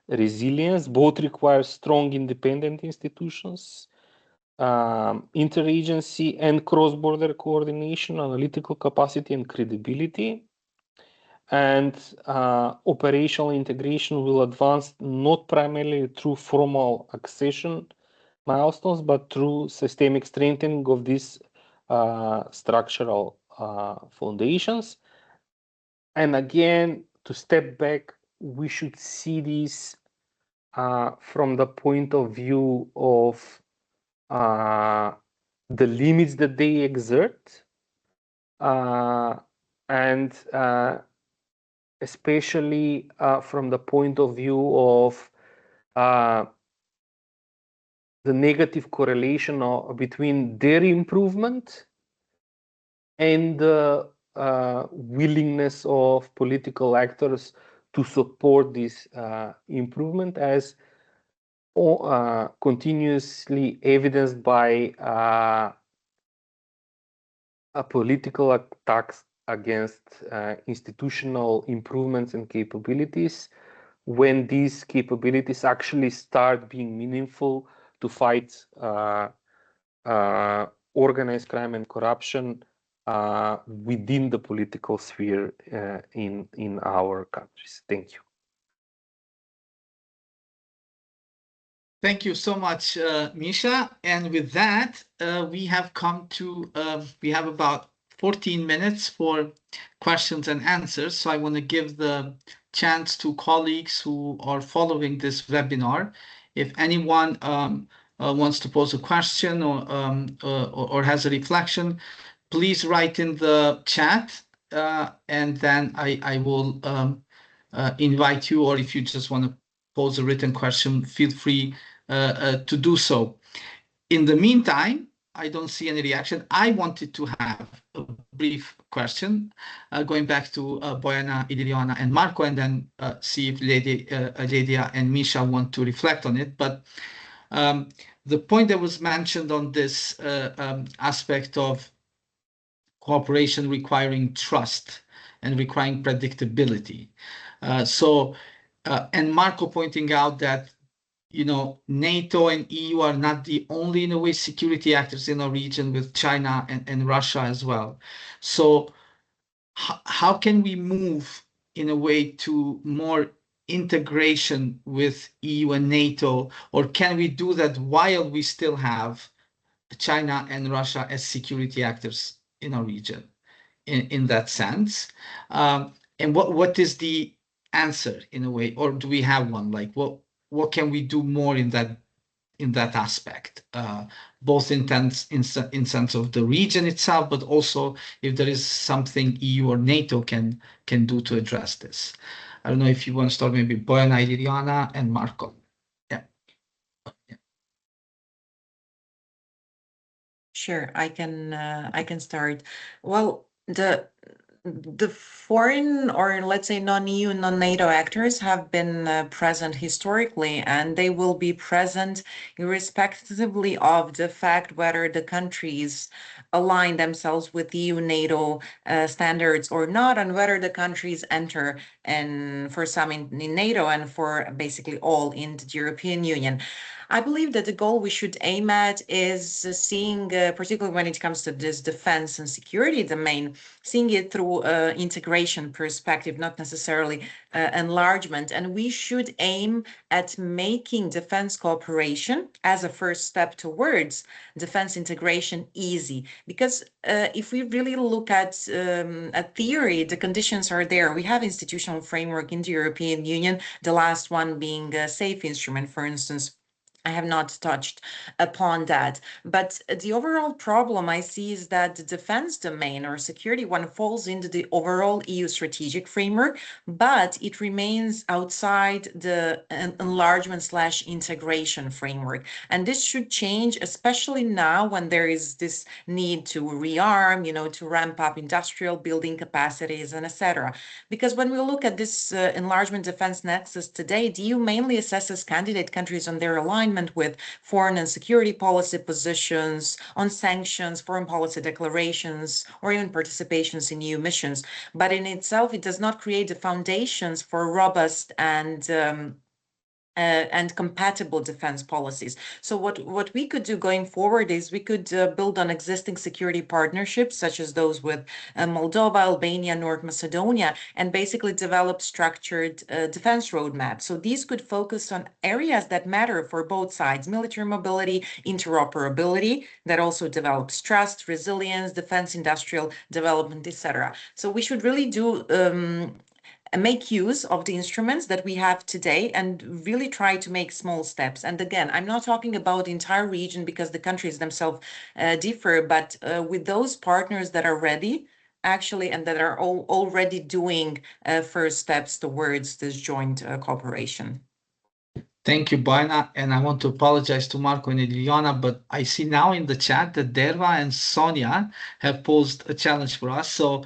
Speaker 6: resilience. Both require strong independent institutions, interagency and cross-border coordination, analytical capacity and credibility. And operational integration will advance not primarily through formal accession milestones, but through systemic strengthening of these structural foundations. And again, to step back, we should see this from the point of view of the limits that they exert, and especially from the point of view of the negative correlation between their improvement and the willingness of political actors to support this improvement, as continuously evidenced by political attacks against institutional improvements and capabilities, when these capabilities actually start being meaningful to fight organized crime and corruption within the political sphere in our countries. Thank you.
Speaker 1: Thank you so much, Misha. And with that, we have come to, we have about 14 minutes for questions and answers. So I want to give the chance to colleagues who are following this webinar. If anyone wants to pose a question or has a reflection, please write in the chat, and then I will invite you, or if you just want to pose a written question, feel free to do so. In the meantime, I don't see any reaction. I wanted to have a brief question, going back to Bojana, Iliriana, and Marco, and then see if Lydia and Misha want to reflect on it. But the point that was mentioned on this aspect of cooperation requiring trust and requiring predictability. And Marco pointing out that NATO and EU are not the only, in a way, security actors in our region, with China and Russia as well. So how can we move, in a way, to more integration with EU and NATO, or can we do that while we still have China and Russia as security actors in our region, in that sense? And what is the answer, in a way, or do we have one? Like, what can we do more in that aspect, both in sense of the region itself, but also if there is something EU or NATO can do to address this? I don't know if you want to start, maybe Bojana, Iliriana, and Marco. Yeah.
Speaker 3: Sure, I can start. Well, the foreign, or let's say non-EU, non-NATO actors have been present historically, and they will be present irrespectively of the fact whether the countries align themselves with EU, NATO standards or not, and whether the countries enter, and for some in NATO and for basically all in the European Union. I believe that the goal we should aim at is seeing, particularly when it comes to this defense and security domain, seeing it through integration perspective, not necessarily enlargement. And we should aim at making defense cooperation as a first step towards defense integration easy. Because if we really look at theory, the conditions are there. We have institutional framework in the European Union, the last one being a SAFE instrument, for instance. I have not touched upon that. But the overall problem I see is that the defense domain or security one falls into the overall EU strategic framework, but it remains outside the enlargement/integration framework. And this should change, especially now when there is this need to rearm, to ramp up industrial building capacities and etc. Because when we look at this enlargement defense nexus today, the EU mainly assesses candidate countries on their alignment alignment with foreign and security policy positions, on sanctions, foreign policy declarations, or even participations in EU missions. But in itself, it does not create the foundations for robust and compatible defense policies. So what we could do going forward is we could build on existing security partnerships, such as those with Moldova, Albania, North Macedonia, and basically develop structured defense roadmaps. So these could focus on areas that matter for both sides: military mobility, interoperability, that also develops trust, resilience, defense industrial development, etc. So we should really do make use of the instruments that we have today and really try to make small steps. And again, I'm not talking about the entire region because the countries themselves differ, but with those partners that are ready, actually, and that are already doing first steps towards this joint cooperation.
Speaker 1: Thank you, Boyana. And I want to apologize to Marco and Liliana, but I see now in the chat that Derva and Sonia have posed a challenge for us. So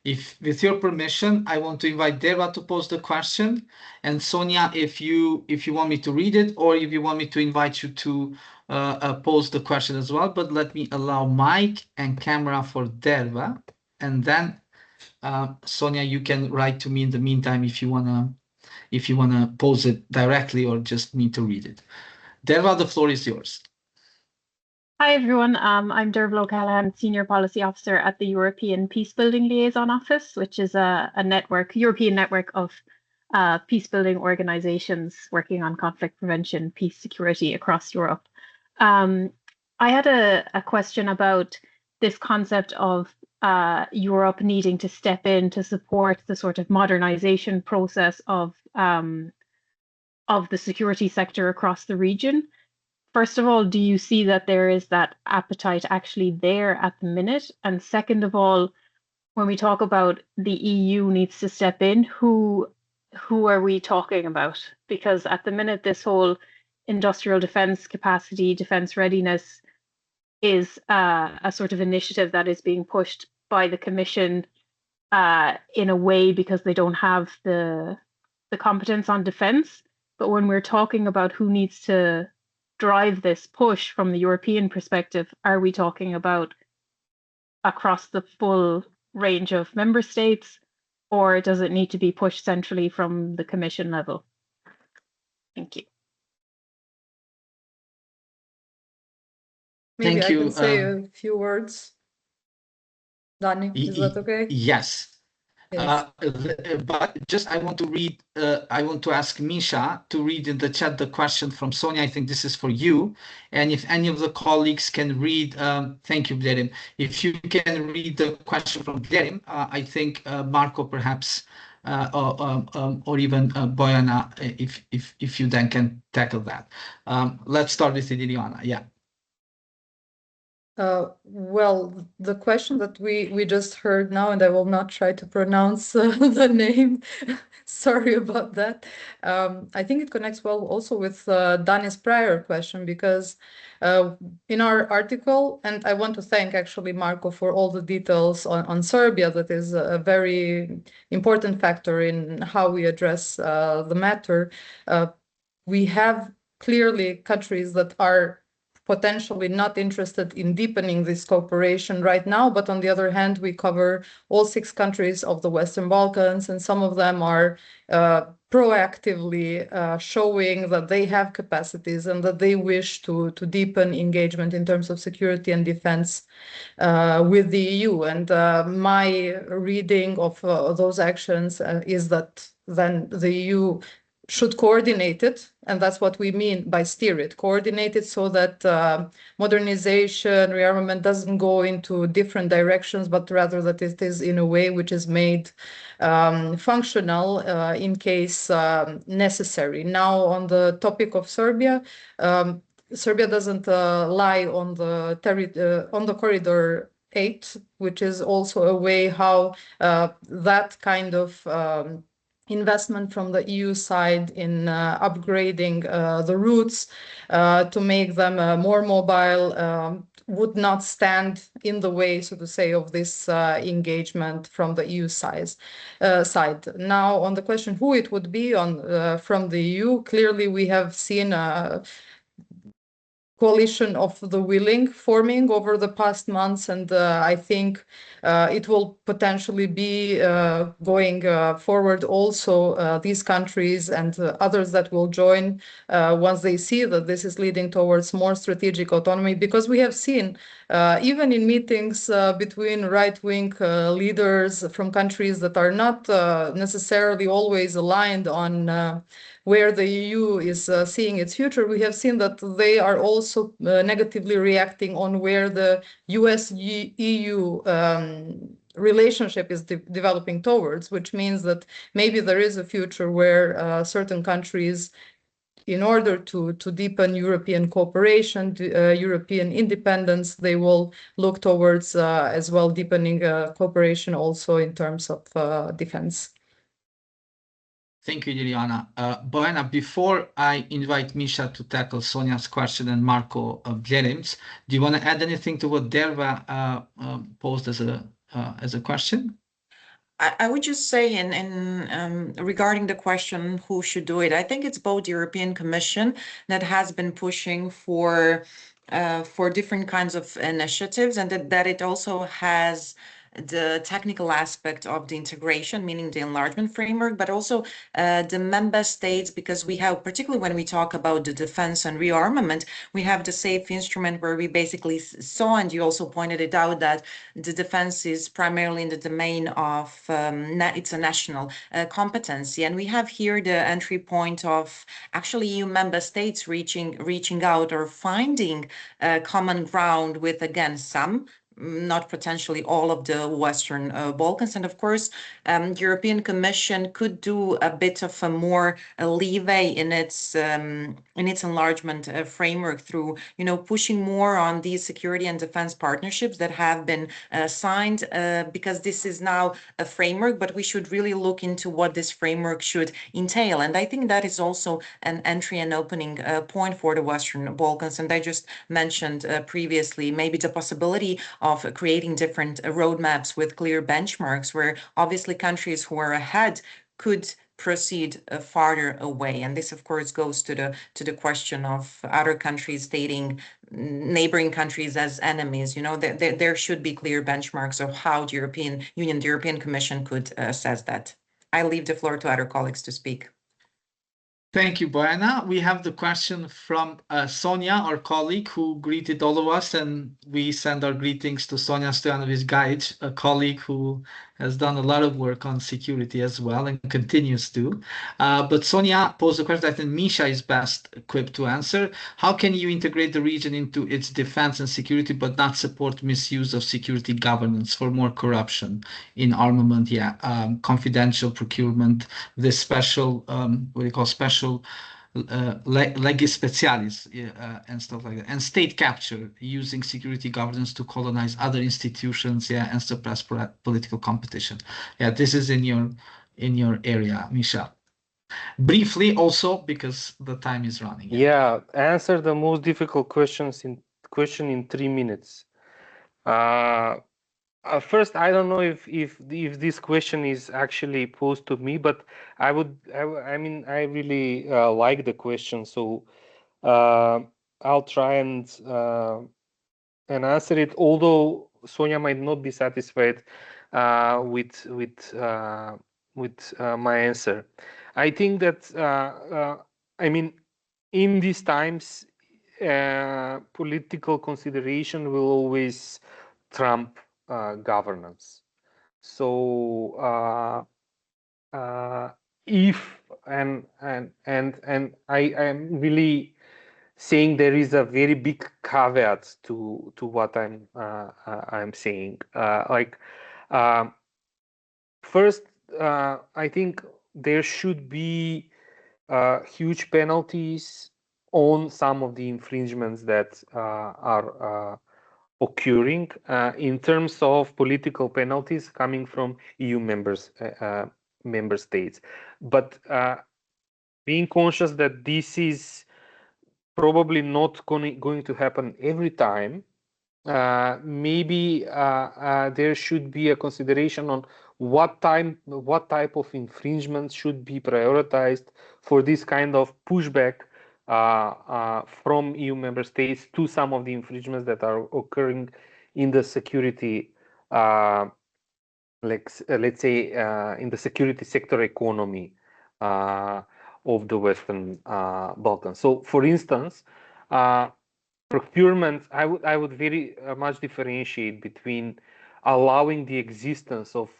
Speaker 1: if, with your permission, I want to invite Derva to pose the question, and Sonia, if you want me to read it, or if you want me to invite you to pose the question as well. But let me allow mic and camera for Derva, and then Sonia, you can write to me in the meantime if you wanna pose it directly or just me to read it. Derva, the floor is yours.
Speaker 7: Hi, everyone. I'm Derval O'Callaghan, Senior Policy Officer at the European Peacebuilding Liaison Office, which is a European network of peacebuilding organizations working on conflict prevention, peace, security across Europe. I had a question about this concept of Europe needing to step in to support the sort of modernization process of the security sector across the region. First of all, do you see that there is that appetite actually there at the minute? And second of all, when we talk about the EU needs to step in, who are we talking about? Because at the minute, this whole industrial defense capacity, defense readiness is a sort of initiative that is being pushed by the Commission in a way because they don't have the competence on defense. But when we're talking about who needs to drive this push from the European perspective, are we talking about across the full range of member states, or does it need to be pushed centrally from the Commission level? Thank you.
Speaker 2: Maybe
Speaker 1: Thank
Speaker 2: I
Speaker 1: you.
Speaker 2: can say a few words. Dani, is that okay?
Speaker 1: Yes.
Speaker 2: Yes.
Speaker 1: But just I want to read, I want to ask Misha to read in the chat the question from Sonia. I think this is for you. And if any of the colleagues can read, thank you, Blerim. If you can read the question from Blerim, I think Marco perhaps, or even Boyana, if you then can tackle that. Let's start with Liliana. Yeah.
Speaker 2: Well, the question that we just heard now, and I will not try to pronounce the name. Sorry about that. I think it connects well also with Dani's prior question, because in our article, and I want to thank actually Marco for all the details on Serbia, that is a very important factor in how we address the matter. We have clearly countries that are potentially not interested in deepening this cooperation right now, but on the other hand, we cover all 6 countries of the Western Balkans, and some of them are proactively showing that they have capacities and that they wish to deepen engagement in terms of security and defense with the EU. And my reading of those actions is that then the EU should coordinate it, and that's what we mean by steer it. Coordinate it so that modernization, rearmament doesn't go into different directions, but rather that it is in a way which is made functional in case necessary. Now, on the topic of Serbia, Serbia doesn't lie on the corridor 8, which is also a way how that kind of investment from the EU side in upgrading the routes to make them more mobile would not stand in the way, so to say, of this engagement from the EU side. Now, on the question who it would be on from the EU, clearly we have seen coalition of the willing forming over the past months, and I think it will potentially be going forward also, these countries and others that will join once they see that this is leading towards more strategic autonomy, because we have seen even in meetings between right-wing leaders from countries that are not necessarily always aligned on where the EU is seeing its future, we have seen that they are also negatively reacting on where the US-EU relationship is developing towards, which means that maybe there is a future where certain countries, in order to deepen European cooperation, European independence, they will look towards as well deepening cooperation also in terms of defense.
Speaker 1: Thank you, Liliana. Boena, before I invite Misha to tackle Sonia's question and Marco Bierim's, do you want to add anything to what Derva posed as a question?
Speaker 3: I would just say, regarding the question who should do it, I think it's both the European Commission that has been pushing for different kinds of initiatives, and that it also has the technical aspect of the integration, meaning the enlargement framework, but also the member states, because we have, particularly when we talk about the defense and rearmament, we have the SAFE instrument where we basically saw, and you also pointed it out, that the defense is primarily in the domain of, it's a national competency. And we have here the entry point of actually EU member states reaching out or finding common ground with, again, some, not potentially all of the Western Balkans. And of course, European Commission could do a bit of a more leeway in its enlargement framework through, pushing more on these security and defense partnerships that have been signed, because this is now a framework, but we should really look into what this framework should entail. And I think that is also an entry and opening point for the Western Balkans. And I just mentioned previously maybe the possibility of creating different roadmaps with clear benchmarks, where obviously countries who are ahead could proceed farther away. And this, of course, goes to the question of other countries stating neighboring countries as enemies. There should be clear benchmarks of how the European Union, the European Commission could assess that. I leave the floor to other colleagues to speak.
Speaker 1: Thank you, Boena. We have the question from Sonia, our colleague, who greeted all of us, and we send our greetings to Sonia Stojanovic-Gajic, a colleague who has done a lot of work on security as well and continues to. But Sonia posed a question I think Misha is best equipped to answer. How can you integrate the region into its defense and security, but not support misuse of security governance for more corruption in armament, confidential procurement, this special, what do you call special legis specialis and stuff like that, and state capture using security governance to colonize other institutions, and suppress political competition. This is in your area, Misha. Briefly, also because the time is running.
Speaker 6: Answer the most difficult question in 3 minutes. First, I don't know if this question is actually posed to me, but I really like the question, so I'll try and answer it. Although Sonia might not be satisfied with my answer. I think that in these times, political consideration will always trump governance. So if and I am really saying there is a very big caveat to what I'm saying. First, I think there should be huge penalties on some of the infringements that are occurring in terms of political penalties coming from EU member states, but being conscious that this is probably not going to happen every time. Maybe there should be a consideration on what type of infringements should be prioritized for this kind of pushback from EU member states to some of the infringements that are occurring in the security, let's say, in the security sector economy of the Western Balkans. So, for instance, procurement, I would very much differentiate between allowing the existence of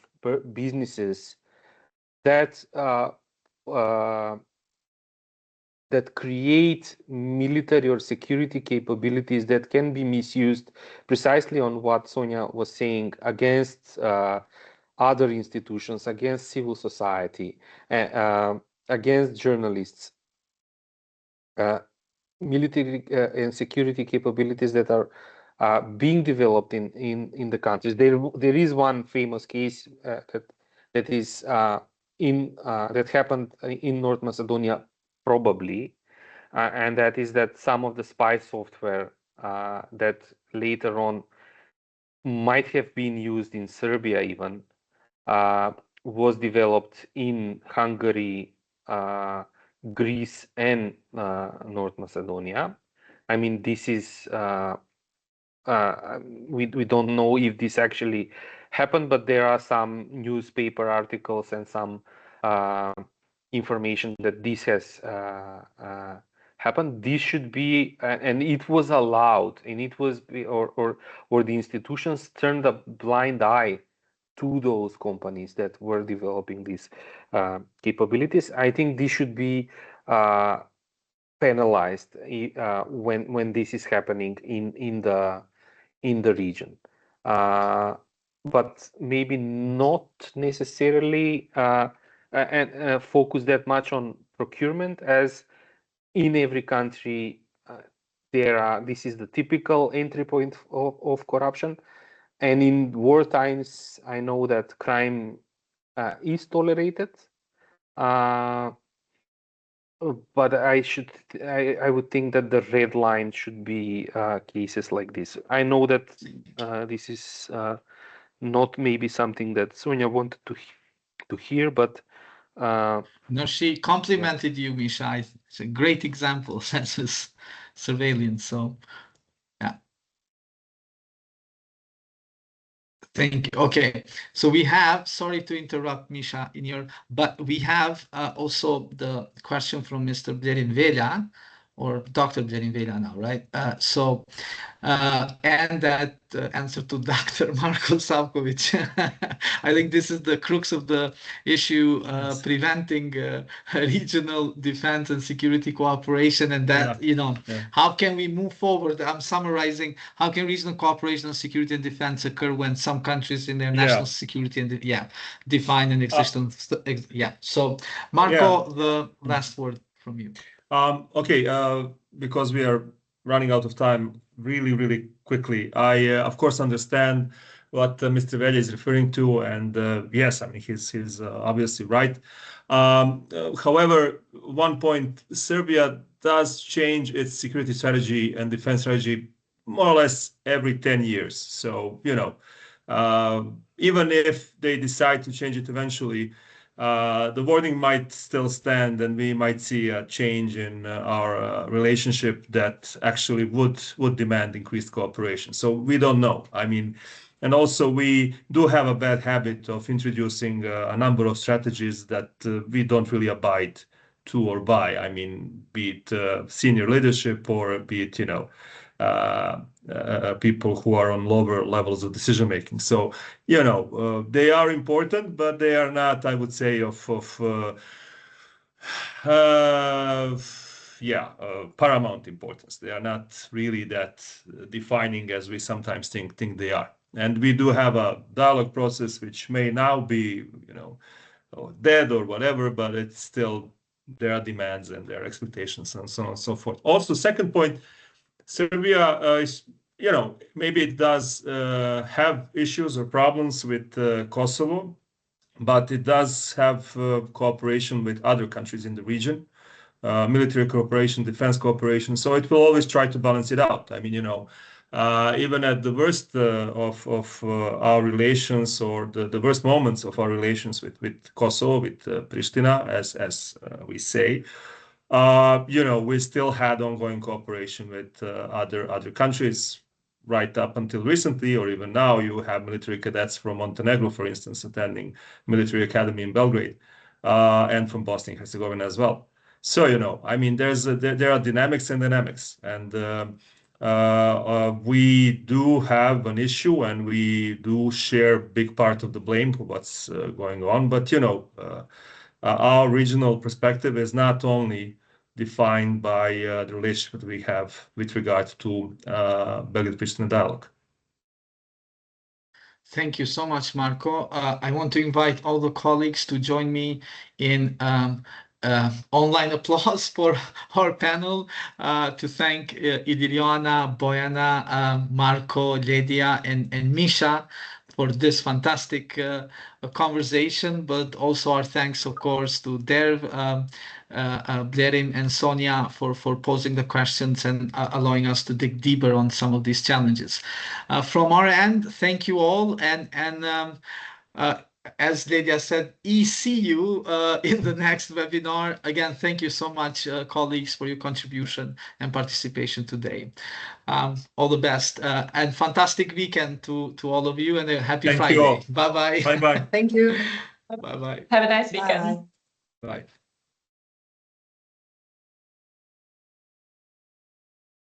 Speaker 6: businesses that that create military or security capabilities that can be misused, precisely on what Sonia was saying, against other institutions, against civil society, against journalists. Military and security capabilities that are being developed in the countries. There is one famous case that is that happened in North Macedonia, probably, and that is that some of the spy software that later on might have been used in Serbia even was developed in Hungary, Greece, and North Macedonia. I mean, this is we don't know if this actually happened, but there are some newspaper articles and some information that this has happened. This should be, and it was allowed, and it was, or the institutions turned a blind eye to those companies that were developing these capabilities. I think this should be penalized when this is happening in the region, but maybe not necessarily and focus that much on procurement, as in every country this is the typical entry point of corruption. And in war times, I know that crime is tolerated, but I would think that the red line should be cases like this. I know that this is not maybe something that Sonia wanted to hear, but
Speaker 1: no, she complimented you, Misha. It's a great example, census surveillance. So, yeah. Thank you. Okay, so we have, sorry to interrupt, Misha, but we have also the question from Mr. Derinvelja, or Dr. Derinvelja now, right? And that answer to Dr. Marko Savkovic. I think this is the crux of the issue, preventing regional defense and security cooperation, and that, how can we move forward? I'm summarizing, how can regional cooperation on security and defense occur when some countries in their national security and define an existence? So, Marko, the last word from you.
Speaker 4: Okay, because we are running out of time really quickly. I, of course, understand what Mr. Velja is referring to, and yes, I mean, he's obviously right. However, one point, Serbia does change its security strategy and defense strategy more or less every 10 years. So, even if they decide to change it eventually, the wording might still stand, and we might see a change in our relationship that actually would demand increased cooperation. So we don't know. I mean, and also we do have a bad habit of introducing a number of strategies that we don't really abide to or by. I mean, be it senior leadership, or be it, people who are on lower levels of decision making. So, they are important, but they are not, I would say, of paramount importance. They are not really that defining as we sometimes think they are. And we do have a dialogue process which may now be, dead or whatever, but it's still, there are demands and there are expectations and so on and so forth. Also, second point, Serbia is, maybe it does have issues or problems with Kosovo, but it does have cooperation with other countries in the region, military cooperation, defense cooperation. So it will always try to balance it out. I mean, even at the worst of our relations, or the worst moments of our relations with Kosovo, with Pristina, as we say, we still had ongoing cooperation with other countries. Right up until recently, or even now, you have military cadets from Montenegro, for instance, attending military academy in Belgrade, and from Bosnia and Herzegovina as well. So, I mean, there are dynamics and dynamics, and we do have an issue, and we do share a big part of the blame for what's going on. But our regional perspective is not only defined by the relationship that we have with regard to Belgrade-Pristina dialogue.
Speaker 1: Thank you so much, Marco. I want to invite all the colleagues to join me in online applause for our panel, to thank Iliriana, Bojana, Marco, Ledia, and Misha for this fantastic conversation, but also our thanks, of course, to Derv, Blerim, and Sonia for posing the questions and allowing us to dig deeper on some of these challenges. From our end, thank you all, and as Ledia said, see you in the next webinar. Again, thank you so much, colleagues, for your contribution and participation today. All the best and fantastic weekend to all of you, and a happy Friday. Bye-bye.
Speaker 4: Bye-bye.
Speaker 2: Thank you.
Speaker 1: Bye-bye.
Speaker 5: Have a nice weekend.
Speaker 3: Bye.
Speaker 4: Bye.